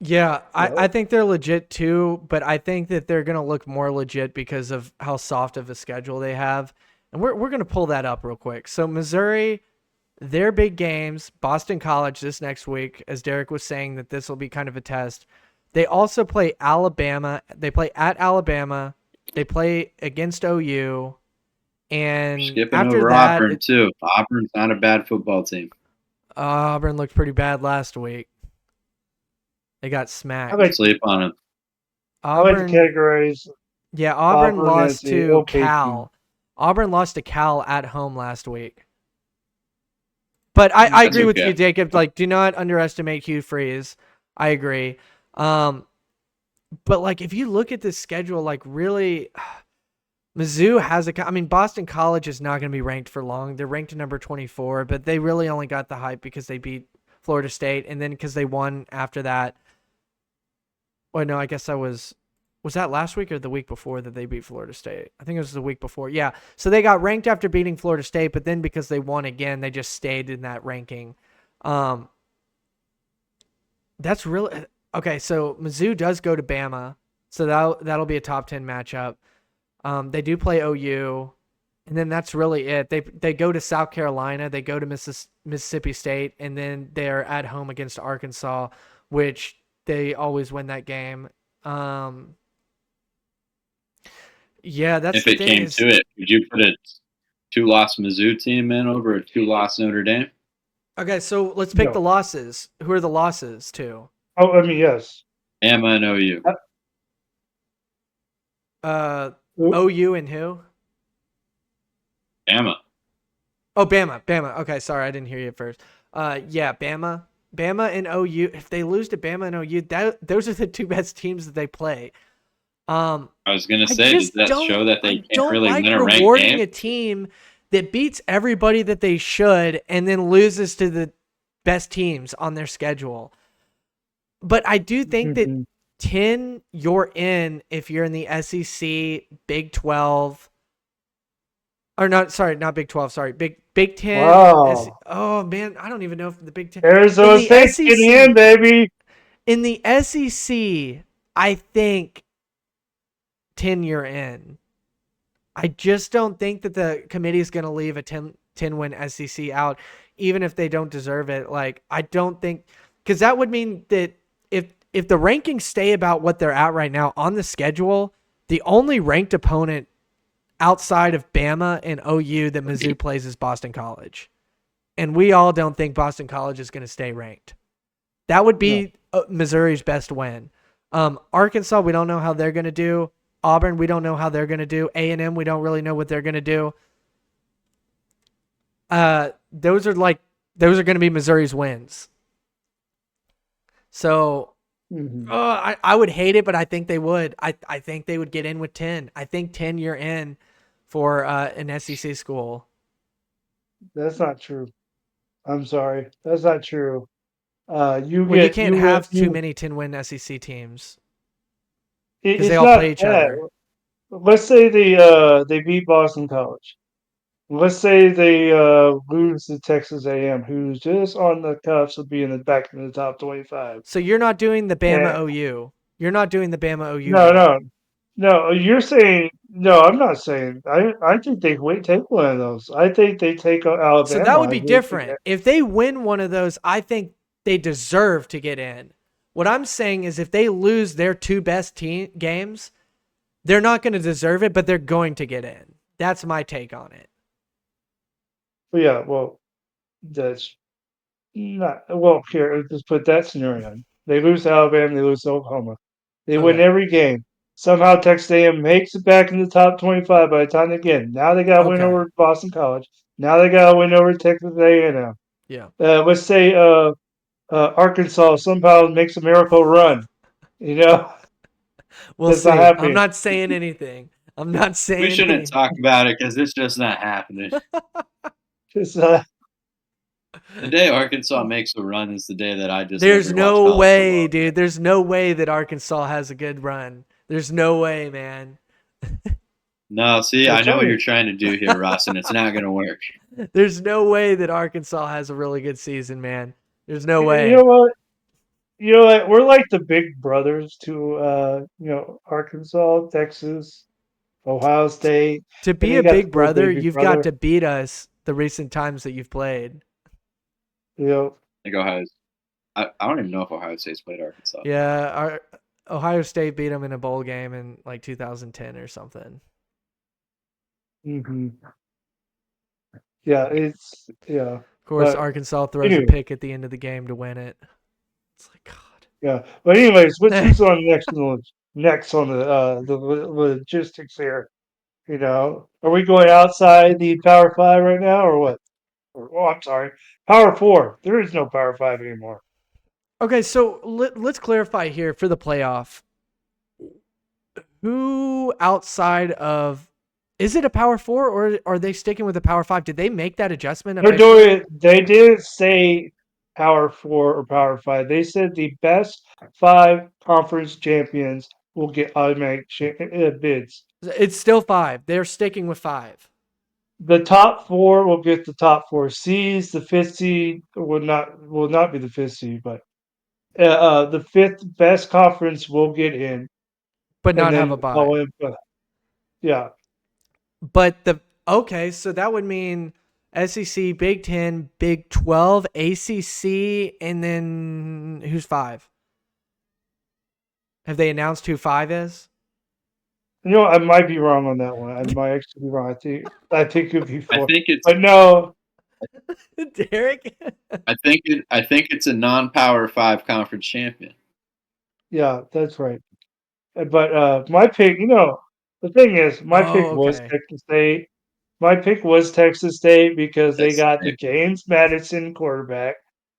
Yeah, I Yep. think they're legit too, but I think that they're gonna look more legit because of how soft of a schedule they have. And we're gonna pull that up real quick. So Missouri, their big games, Boston College this next week, as Derek was saying that this will be kind of a test. They also play Alabama. They play at Alabama. They play against OU. And Skipping after over that, Auburn too. Auburn's not a bad football team. Auburn looked pretty bad last week. They got I Don't like smacked. sleep on them. I like to Auburn categorize Yeah, Auburn Auburn as lost a to okay team. Cal. Auburn lost to Cal at home last week. But I That's agree with you, okay. Jacob. Like, do not underestimate Hugh Freeze. I agree. Um, but like, if you look at this schedule, like, really, Mizzou has a. I mean, Boston College is not going to be ranked for long. They're ranked number 24, but they really only got the hype because they beat Florida State, and then because they won after that. Well, no, I guess that was that last week or the week before that they beat Florida State? I think it was the week before. Yeah. So they got ranked after beating Florida State, but then because they won again, they just stayed in that ranking. Um, that's really okay. So Mizzou does go to Bama, so that'll be a top 10 matchup. They do play OU, and then that's really it. They go to South Carolina, they go to Mississippi State, and then they're at home against Arkansas, which they always win that game. Um, yeah, that's If the it thing came is to it, would you put a two-loss Mizzou team in over a two-loss Notre Dame? Okay, so let's pick the No. losses. Who are the losses to? Oh, I mean, yes. Bama and OU. Uh, Uh, who- OU and who? Bama. Oh, Bama. Bama. Okay, sorry, I didn't hear you at first. Yeah, Bama. Bama and OU. If they lose to Bama and OU, those are the two best teams that they play. Um, I was gonna I say, does just that show don't. that they I can't don't really win like a ranked rewarding game? a team that beats everybody that they should and then loses to the best teams on their schedule. But I do think that mhm. 10 you're in if you're in the SEC, Big 12, or not, sorry, not Big 12, sorry, Big 10. Wow. Oh man, I don't even know if the Big 10 in Arizona the State's getting in, SEC. baby. In the SEC, I think 10 you're in. I just don't think that the committee is going to leave a 10 win SEC out, even if they don't deserve it. Like, I don't think, because that would mean that if the rankings stay about what they're at right now on the schedule, the only ranked opponent outside of Bama and OU that Mizzou plays is Boston College. And we all don't think Boston College is going to stay ranked. That would No. be Missouri's best win. Arkansas, we don't know how they're going to do. Auburn, we don't know how they're going to do. A&M, we don't really know what they're going to do. Those are going to be Missouri's wins. So Mhm. I would hate it, but I think they would. I think they would get in with 10. I think 10 you're in for an SEC school. That's not true. I'm sorry. That's not true. You Well, you get can't you get have too you. many 10 win SEC teams It, because they it's all not play each that. other. Let's say they beat Boston College. Let's say they lose to Texas A&M, who's just on the cuffs of being back in the top 25. So you're not doing the Bama And OU. You're not doing the Bama OU no, game. no, no. You're saying no. I'm not saying. I think they wait take one of those. I think they take So that Alabama. would I be really think different. If they win one of those, I think they deserve to get in. What I'm saying is if they lose their two best games, they're not going to deserve it, but they're going to get in. That's my take on it. yeah. Well, that's not well. Here, let's just put that scenario in. They lose to Alabama. They lose to Oklahoma. They win Okay. every game. Somehow Texas A&M makes it back in the top 25 by the time they get in. Now they got to win Okay. over Boston College. Now they got to win over Texas A&M. Yeah. Let's say Arkansas somehow makes a miracle run. You know, We'll that's not see. I'm happening. not saying anything. I'm not We saying shouldn't anything. talk about it because it's just not happening. Just, The day Arkansas makes a run is the day that I just There's never watch no college football way, again. dude. There's no way that Arkansas has a good run. There's no way, man. No, see, I I know told what you. you're trying to do here, Ross, and it's not going to work. There's no way that Arkansas has a really good season, man. There's no You way. know what? You know what? We're like the big brothers to Arkansas, Texas, Ohio State, To and be they a got the big little brother, baby you've got brother. to beat us the recent times that you've played. You know, Like I don't even know if Ohio State's played Arkansas. Yeah, our Ohio State beat them in a bowl game in like 2010 or something. hmm yeah, yeah, Of course, but Arkansas throws a anyway, pick at the end of the game to win it. It's like yeah, but anyways, God. who's on next on the logistics here? You know, are we going outside the Power Five right now, or what? Oh, I'm sorry, Power Four. There is no Power Five anymore. Okay, so let's clarify here for the playoff. Who outside of is it a power four or are they sticking with the power five? Did they make that adjustment They're doing officially? it. They didn't say Power Four or Power Five. They said the best five conference champions will get automatic bids. It's still five. They're sticking with five. The top four will get the top four seeds. The fifth seed will not be the fifth seed, but the fifth best conference will get in, But and not have a then bye. following, yeah, But the okay, so that would mean SEC, Big 10, Big 12, ACC, and then who's five? Have they announced who five is? I might be wrong on that one. I might actually be wrong. I think it'd be I four, think it's but no. Derek. I think it's a non-Power 5 conference champion. Yeah, that's right. But my pick, the thing is, my pick Oh, was okay. Texas State. My pick was Texas State because they That's got the James Madison quarterback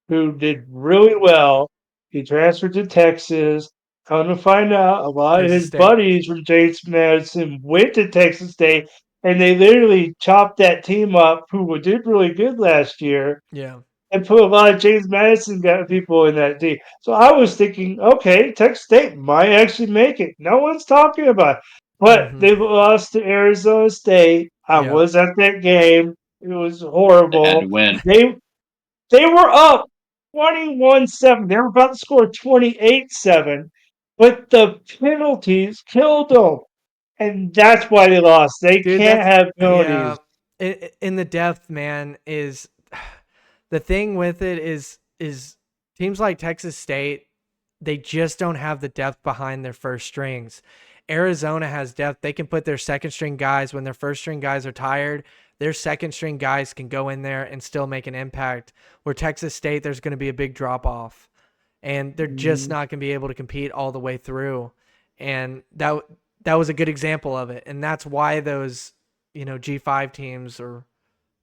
who did really well. He transferred to Texas. Come to find out, a lot of Texas his State. buddies from James Madison went to Texas State, and they literally chopped that team up, who did really good last year, Yeah. and put a lot of James Madison people in that team. So I was thinking, okay, Texas State might actually make it. No one's talking about it. But Mm-hmm. they lost to Arizona State. I Yeah. was at that game. It was they had horrible. to win. They they were up 21-7. They were about to score 28-7, but the penalties killed them. And that's why they lost. They Dude, can't that's have yeah. penalties. In the depth, man, is the thing with it is teams like Texas State, they just don't have the depth behind their first strings. Arizona has depth. They can put their second string guys when their first string guys are tired. Their second string guys can go in there and still make an impact. Where Texas State, there's going to be a big drop off, and they're just Mhm. not going to be able to compete all the way through. And that was a good example of it. And that's why those G5 teams or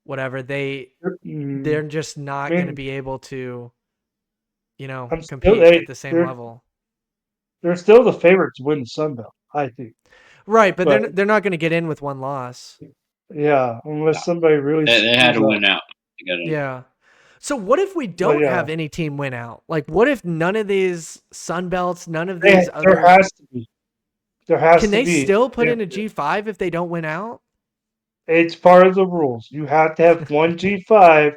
whatever they're Mm, just I not going to mean, be able to I'm still compete at the same level. they're still the favorite to win the Sun Belt, I think. Right, but But they're not going to get in with one loss. yeah, No, unless somebody really they had screws to up. win out to get in. Yeah. So what if we But don't yeah, have any team win out? Like what if none of these Sun Belts, none of these there other has to be. There has can to they be. still put Yeah, in a G5 if they don't win out? it's part of the rules. You have to have one G5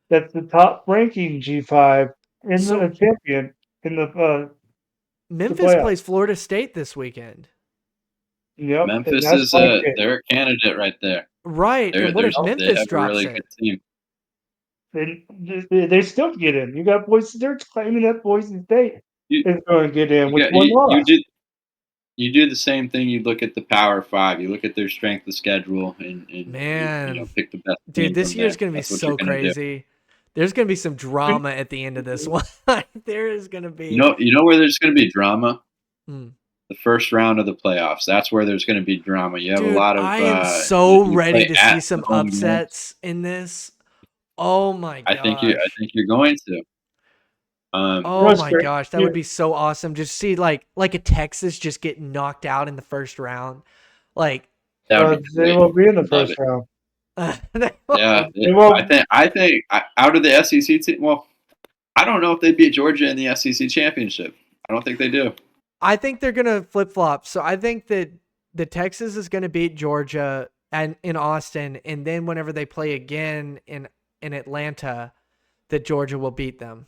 that's the top ranking G5 in the So champion in the Memphis playoff. plays Florida State this weekend. Yep, and Memphis that's is my pick. they're a candidate right there. Right. And what if They Memphis have a drops really good it? team. They still get in. You got Boise. They're claiming that Boise State You is going to get in you with got one you loss. did you do the same thing. You look at the Power Five. You look at their strength of schedule, and Man, pick the best dude, team this from year's there. going to be That's what you're so gonna do. crazy. There's going to be some drama at the end of this one. There is going to be You know where there's gonna be drama. Hmm. The first round of the playoffs. That's where there's going to be drama. You have a Dude, lot of I am so you ready play to see at some home games. upsets in this. Oh my I gosh. think you're going to. You know Oh what's my great? gosh, that would be so awesome. Just see like a Texas just get knocked out in the first round. Like That would be They great. will be in the Love first it. round. Yeah, They won't. I think out of the SEC team. Well, I don't know if they beat Georgia in the SEC championship. I don't think they do. I think they're gonna flip flop. So I think that the Texas is gonna beat Georgia and in Austin, and then whenever they play again in Atlanta, that Georgia will beat them.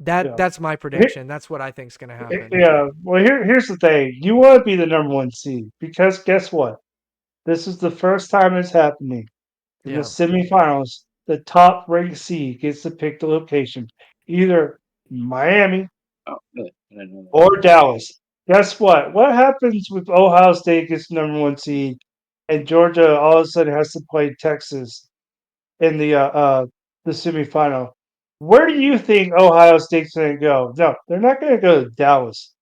Yeah. That's my prediction. That's what I think is gonna happen. Yeah. Well, here's the thing. You want to be the number one seed because guess what? This is the first time it's happening in the Yeah. semifinals. The top ranked seed gets to pick the location, either Miami Oh, really? I didn't know that. or Dallas. Guess what? What happens if Ohio State gets number one seed and Georgia all of a sudden has to play Texas in the semifinal? Where do you think Ohio State's going to go? No, they're not going to go to Dallas.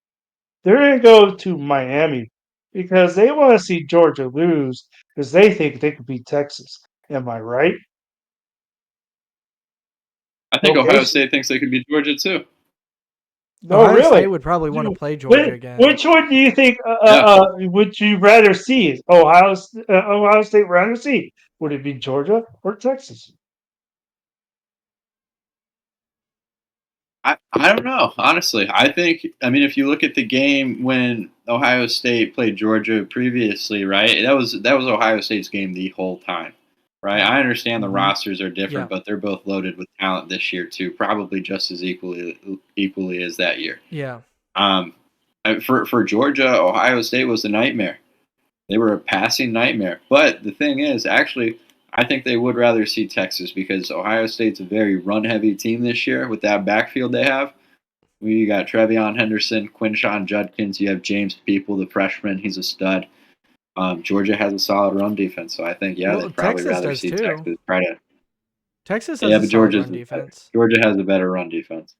They're going to go to Miami because they want to see Georgia lose because they think they could beat Texas. Am I right? I think Okay. Ohio State thinks they could beat Georgia too. No, Ohio really. State would probably want to play Georgia Which, again. which one do you think Yeah, would you rather see? Ohio State rather see? Would it be Georgia or Texas? I don't know. Honestly, I mean if you look at the game when Ohio State played Georgia previously, right? That was Ohio State's game the whole time. Right? Yeah. I understand the Mhm. rosters are Yeah. different, but they're both loaded with talent this year too, probably just as equally as that year. Yeah. Um, for Georgia, Ohio State was a nightmare. They were a passing nightmare. But the thing is, actually, I think they would rather see Texas because Ohio State's a very run-heavy team this year with that backfield they have. We got Trevion Henderson, Quinshon Judkins. You have James People, the freshman. He's a stud. Georgia has a solid run defense, so I think Well, they'd probably Texas rather does see too. Texas try to. Texas has Yeah, a but solid run defense. Georgia has a better run defense.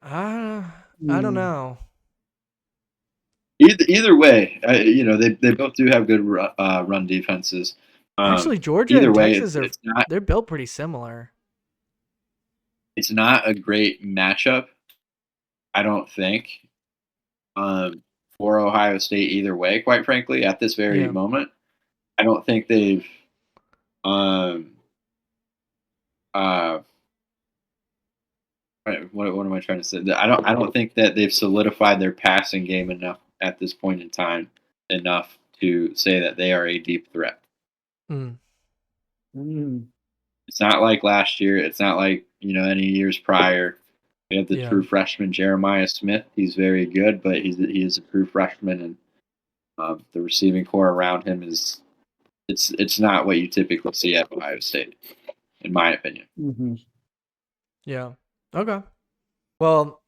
I don't Hmm. know. Either way, they both do have good run defenses. Actually, Georgia Either and way, Texas are they're built pretty similar. it's not a great matchup. I don't think for Ohio State either way. Quite frankly, at this very Yeah. moment, I don't think they've um, uh, what am I trying to say? I don't think that they've solidified their passing game enough at this point in time enough to say that they are a deep threat. Mm, Hmm. It's not like last year. It's not like any years prior. We have the yeah. true freshman Jeremiah Smith. He's very good, but he is a true freshman, and the receiving core around him is it's not what you typically see at Ohio State, in my opinion. Hmm. Yeah. Okay. Well,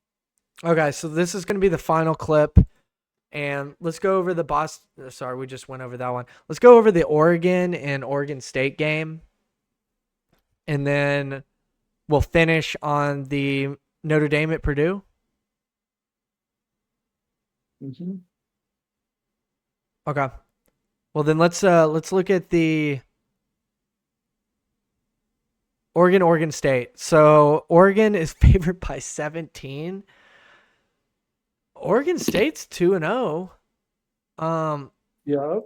okay, so this is going to be the final clip. And let's go over the Boston. Sorry, we just went over that one. Let's go over the Oregon and Oregon State game. And then we'll finish on the Notre Dame at Purdue. Hmm. Okay. Well, then let's look at the Oregon State. So Oregon is favored by 17. Oregon State's 2-0. Yeah.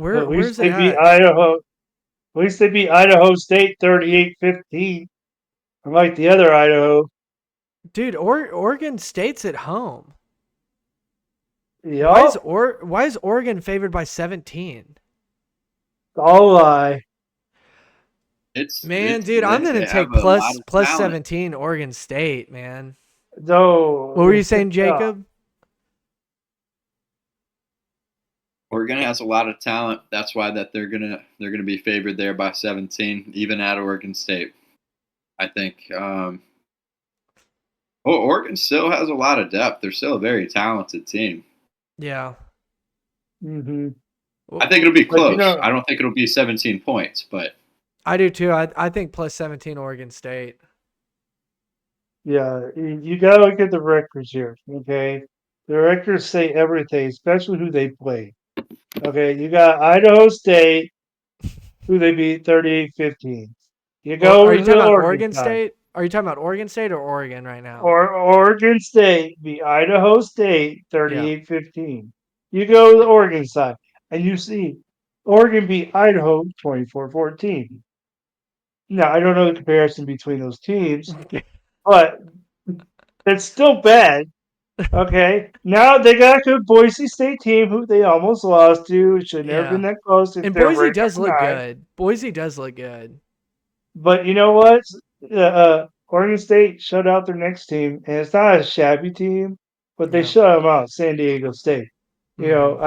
At least Where's it they beat at? Idaho. At least they beat Idaho State 38-15. Unlike the other Idaho. Dude, Oregon State's at home. Yup. Why is Oregon favored by 17? All lie. Man, dude, I'm They gonna have take a lot of plus talent. 17 Oregon State, man. No. What were you saying, Jacob? Oregon has a lot of talent. That's why that they're gonna be favored there by 17, even at Oregon State. I think. Oregon still has a lot of depth. They're still a very talented team. Yeah. Hmm. I think it'll be But close. I don't think it'll be 17 points, but I do too. I think plus 17 Oregon State. yeah, you gotta look at the records here. Okay, the records say everything, especially who they play. Okay, you got Idaho State, who they beat 38-15. You Or go are over you to talking the about Oregon Oregon side, State? Are you talking about Oregon State or Oregon right now? or Oregon State beat Idaho State Yeah. 38-15. You go to the Oregon side, and you see Oregon beat Idaho 24-14. Now I don't know the comparison between those teams, but it's still bad. Okay. Now they got a good Boise State team who they almost lost to. It should never been Yeah. that close if And they're Boise ranked does number look nine. good. Boise does look good. But you know what? Oregon State shut out their next team, and it's not a shabby team, but they Yeah. shut them out. San Diego State. Mm-hmm.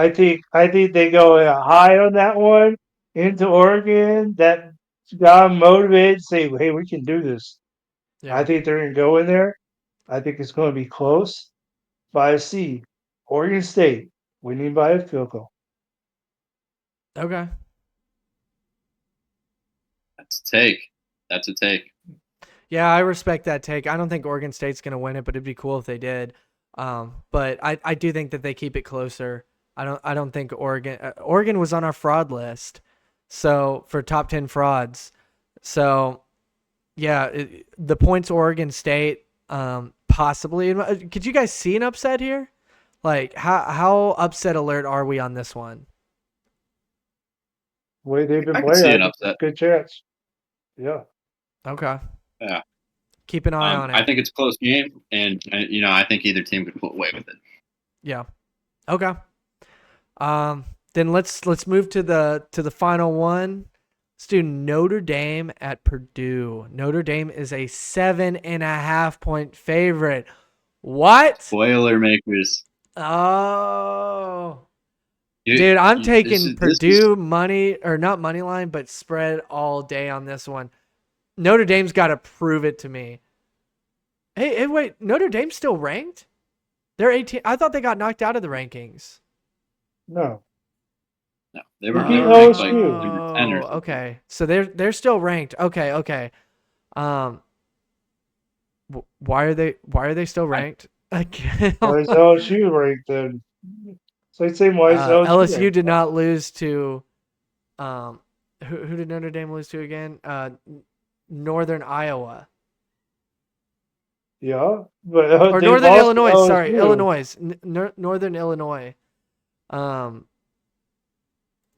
I think they go high on that one into Oregon. That got 'em motivated. Say, hey, we can do this. I Yeah. think they're going to go in there. I think it's going to be close. By a C. Oregon State winning by a field goal. Okay. that's a take. That's a take. Yeah, I respect that take. I don't think Oregon State's going to win it, but it'd be cool if they did. But I do think that they keep it closer. I don't think Oregon was on our fraud list, so for top 10 frauds. So yeah, the points Oregon State possibly. Could you guys see an upset here? Like how upset alert are we on this one? The way they've been I could playing, see I an think upset. good chance. Yeah. Okay, Yeah. keep an eye on I it. think it's a close game, and I think either team could pull away with it. Yeah. Okay. Then let's move to the final one. Let's do Notre Dame at Purdue. Notre Dame is a 7.5-point favorite. What? Boilermakers. Oh, You, dude, I'm this taking is Purdue money or not money line, but spread all day on this one. Notre Dame's got to prove it to me. Hey, wait, Notre Dame's still ranked? They're 18. I thought they got knocked out of the rankings. No. They They were they beat were ranked like LSU. number 10 or Oh, something. okay. So they're still ranked. Okay, okay. Um, why are they still I, ranked? Okay. Why is LSU ranked then? So I'd say why is LSU LSU ranked? did not lose to um who did Notre Dame lose to again? Northern Iowa. Yeah, but Or they Northern lost to Illinois, sorry, LSU. Illinois. Northern Illinois. Um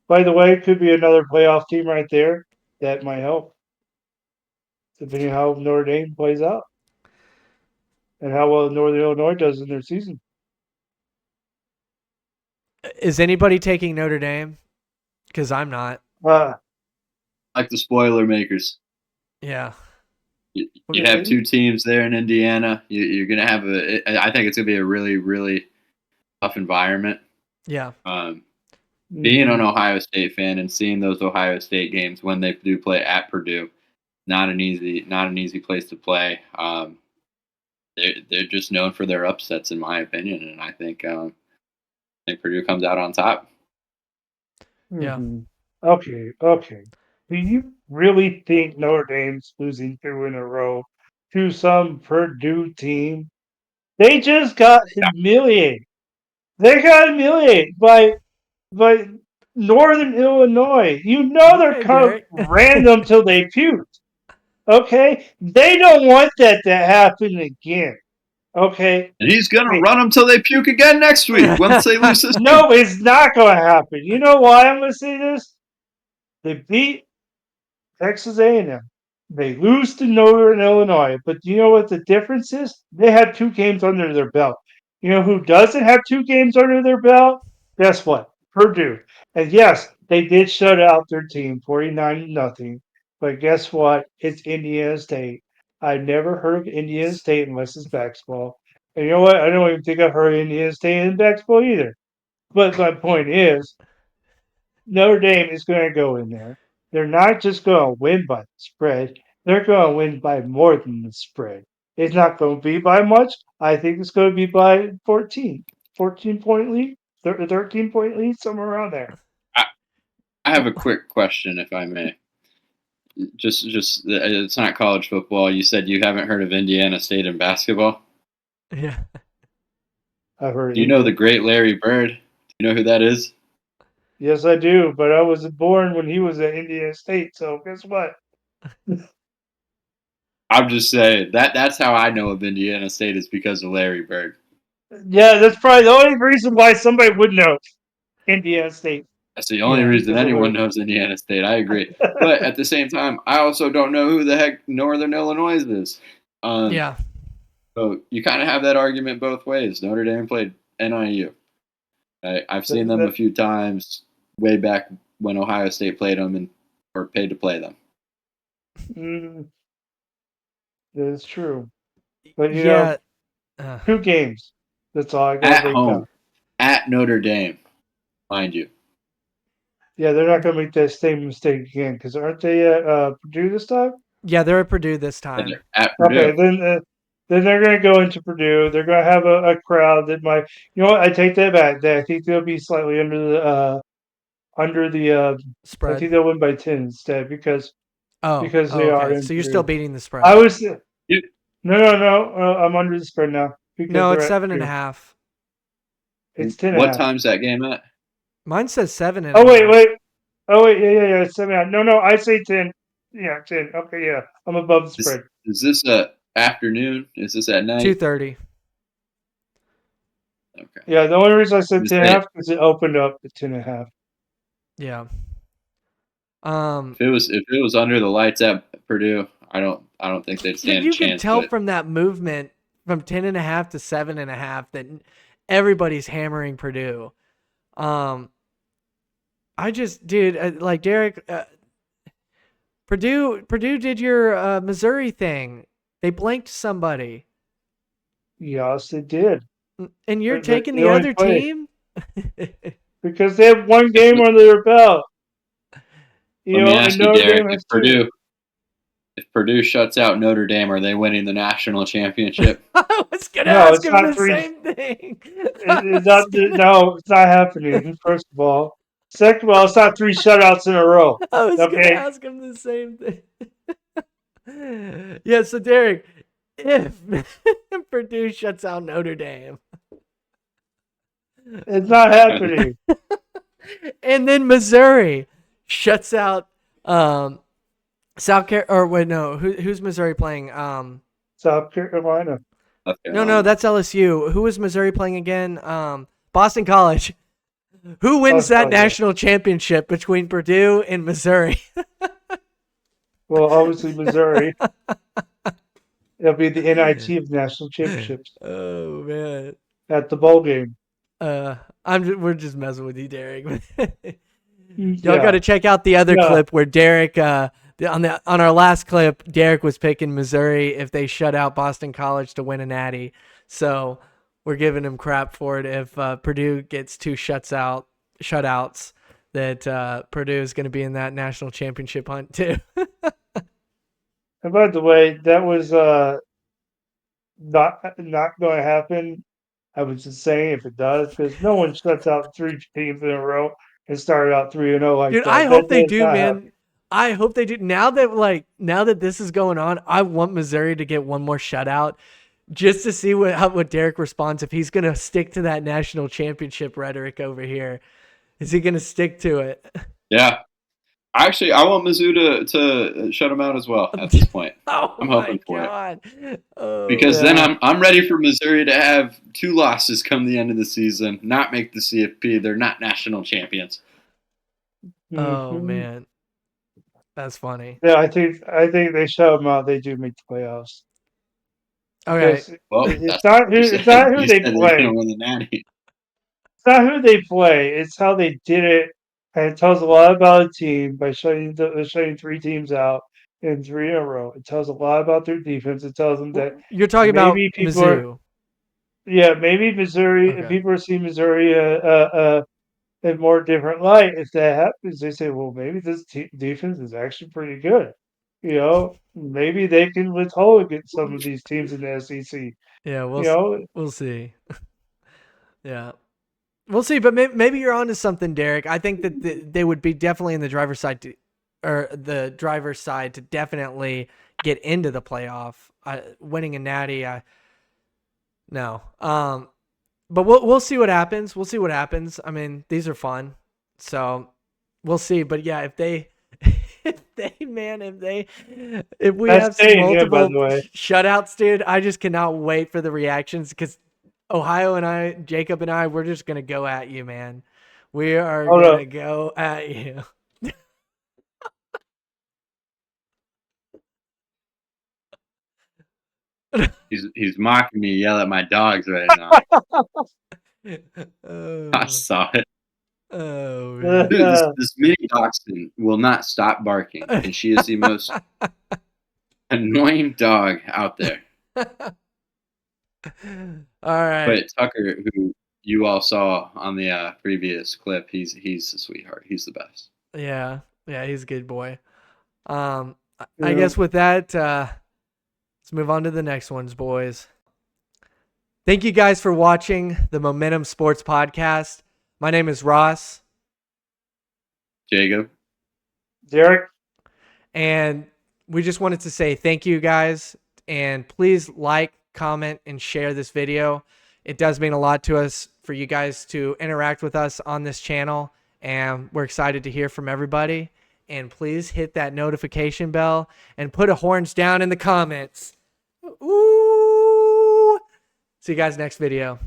By the way, it could be another playoff team right there. That might help, depending on how Notre Dame plays out and how well Northern Illinois does in their season. is anybody taking Notre Dame? Cuz I'm not. Uh, like the spoiler makers. Yeah. You have two teams there in Indiana. You're gonna have I think it's gonna be a really really tough environment. Yeah. Being an mhm. Ohio State fan and seeing those Ohio State games when they do play at Purdue, not an easy place to play. They're just known for their upsets, in my opinion, and I think Purdue comes out on top. Yeah. Okay, okay. Do you really think Notre Dame's losing 2 in a row to some Purdue team? They just got humiliated. They got humiliated by Northern Illinois. You know they're Okay, kind of Derek. random till they puke. Okay, they don't want that to happen again. Okay, And he's gonna hey, run them till they puke again next week once they lose this week. no, it's not going to happen. You know why I'm going to say this? They beat Texas A&M. They lose to Northern Illinois, but you know what the difference is? They had 2 games under their belt. You know who doesn't have 2 games under their belt? Guess what? Purdue. And yes, they did shut out their team 49-0. But guess what? It's Indiana State. I've never heard of Indiana State unless it's basketball. And you know what? I don't even think I've heard of Indiana State in basketball either. But my point is, Notre Dame is going to go in there. They're not just going to win by the spread. They're going to win by more than the spread. It's not going to be by much. I think it's going to be by 14-point lead, 13-point lead, somewhere around there. I, I have a quick question, if I may. Just it's not college football. You said you haven't heard of Indiana State in basketball. Yeah. I've heard Do you know the Indiana. great Larry Bird? Do you know who that is? Yes, I do, but I was born when he was at Indiana State, so guess what? I'm just saying that's how I know of Indiana State is because of Larry Bird. Yeah, that's probably the only reason why somebody would know Indiana State. That's the only Yeah. reason Because of anyone Larry. knows Indiana State. I agree, but at the same time, I also don't know who the heck Northern Illinois is. Um, Yeah. so you kind of have that argument both ways. Notre Dame played NIU. I've seen them a few times way back when Ohio State played them and or paid to play them. Mm, that is true. But Yeah. Uh, 2 games. That's all I got to At break down. home, at Notre Dame, mind you. Yeah, they're not going to make that same mistake again because aren't they at Purdue this time? yeah, they're at Purdue this And time. they're at Okay, Purdue. then they're going to go into Purdue. They're going to have a crowd that might. You know what? I take that back. I think they'll be slightly under the. I Spread. think they'll win by 10 instead Oh. because Oh, they are okay. in So you're still Purdue. beating the I spread. was You, no. I'm under the spread now because No, they're it's at seven and a Purdue. half. It's 10 and a what half. time's that game at? Mine says seven and Oh a wait, half. wait. Oh wait, yeah. It's 7 and a half. No. I say 10. Yeah, 10. Okay, yeah. I'm above the Is, spread. is this a afternoon? Is this at night? 2:30. Okay. Yeah, the only reason I said I'm 10 gonna and a say half is it opened up at 10 and a half. Yeah. if it was under the lights at Purdue, I don't think they'd stand a You can chance. tell But from that movement from 10 and a half to 7 and a half that everybody's hammering Purdue. I just, dude, like Derek, Purdue did your Missouri thing. They blanked somebody, Yes, they did. and you're But taking they the only other played team. because they have 1 game let, under their belt. let me And ask you, Notre Derek, Dame if has 2. Purdue shuts out Notre Dame, are they winning the national championship? I was gonna No, ask it's him not the 3. same thing. I It's not. was gonna- No, it's not happening. First of all, Second of all, it's not 3 shutouts in a row. I was gonna Okay, ask him the same thing. Yeah, so Derek, if Purdue shuts out Notre Dame, it's not happening. and then Missouri shuts out South Carolina, or wait, no, who's Missouri playing? South Carolina. South No, Carolina. that's LSU. Who is Missouri playing again? Boston College. Who wins Boston that College. national championship between Purdue and Missouri? Well, obviously Missouri. It'll be the NIT of national championships Oh man. at the bowl game. We're just messing with you, Derek. Y'all got Yeah. to check out the other Yeah. clip where Derek, on our last clip, Derek was picking Missouri if they shut out Boston College to win a natty. So we're giving him crap for it if Purdue gets 2 shutouts. That Purdue is going to be in that national championship hunt too. And by the way, that was not going to happen. I was just saying if it does, because no one shuts out 3 teams in a row and started out 3-0 like Dude, I that. hope That they does do, not man. happen. I hope they do. Now that this is going on, I want Missouri to get one more shutout just to see what Derek responds if he's going to stick to that national championship rhetoric over here. Is he going to stick to it? Yeah. Actually, I want Mizzou to shut them out as well at this point. Oh I'm my hoping for it. God. Oh, Because Yeah. then I'm ready for Missouri to have 2 losses come the end of the season, not make the CFP. They're not national champions. oh Mhm. man. That's funny. Yeah, I think they shut them out. They do make the playoffs Okay. because Well, it's that's what not who you it's said. not who You they said they're going play. to win the Natty. It's not who they play. It's how they did it, and it tells a lot about a team by shutting 3 teams out in 3 in a row. It tells a lot about their defense. It tells them that You're talking about maybe people are, Mizzou. yeah, maybe Missouri. Okay. People are seeing Missouri in more different light. If that happens, they say, well, maybe this defense is actually pretty good. Maybe they can withhold against some of these teams in the SEC. Yeah, You know, we'll see. Yeah. We'll see, but maybe you're onto something, Derek. I think that they would be definitely in the driver's side to definitely get into the playoff. Winning a natty, no. But we'll see what happens. We'll see what happens. I mean, these are fun, so we'll see. But yeah, if we that's have some staying in, by multiple the way. shutouts, dude, I just cannot wait for the reactions because Ohio and I, Jacob and I, we're just gonna go at you, man. We are Hold gonna up. go at you. He's mocking me, yell at my dogs right now. I Oh, saw it. oh man. Dude, this mini dachshund will not stop barking, and she is the most annoying dog out there. All right. But Tucker, who you all saw on the previous clip, he's a sweetheart. He's the best. Yeah, he's a good boy. I Yeah. guess with that, let's move on to the next ones, boys. Thank you guys for watching the Momentum Sports Podcast. My name is Ross, Jacob. Derek, and we just wanted to say thank you guys, and please like, comment, and share this video. It does mean a lot to us for you guys to interact with us on this channel, and we're excited to hear from everybody. And please hit that notification bell and put a horns down in the comments. Ooh. See you guys next video.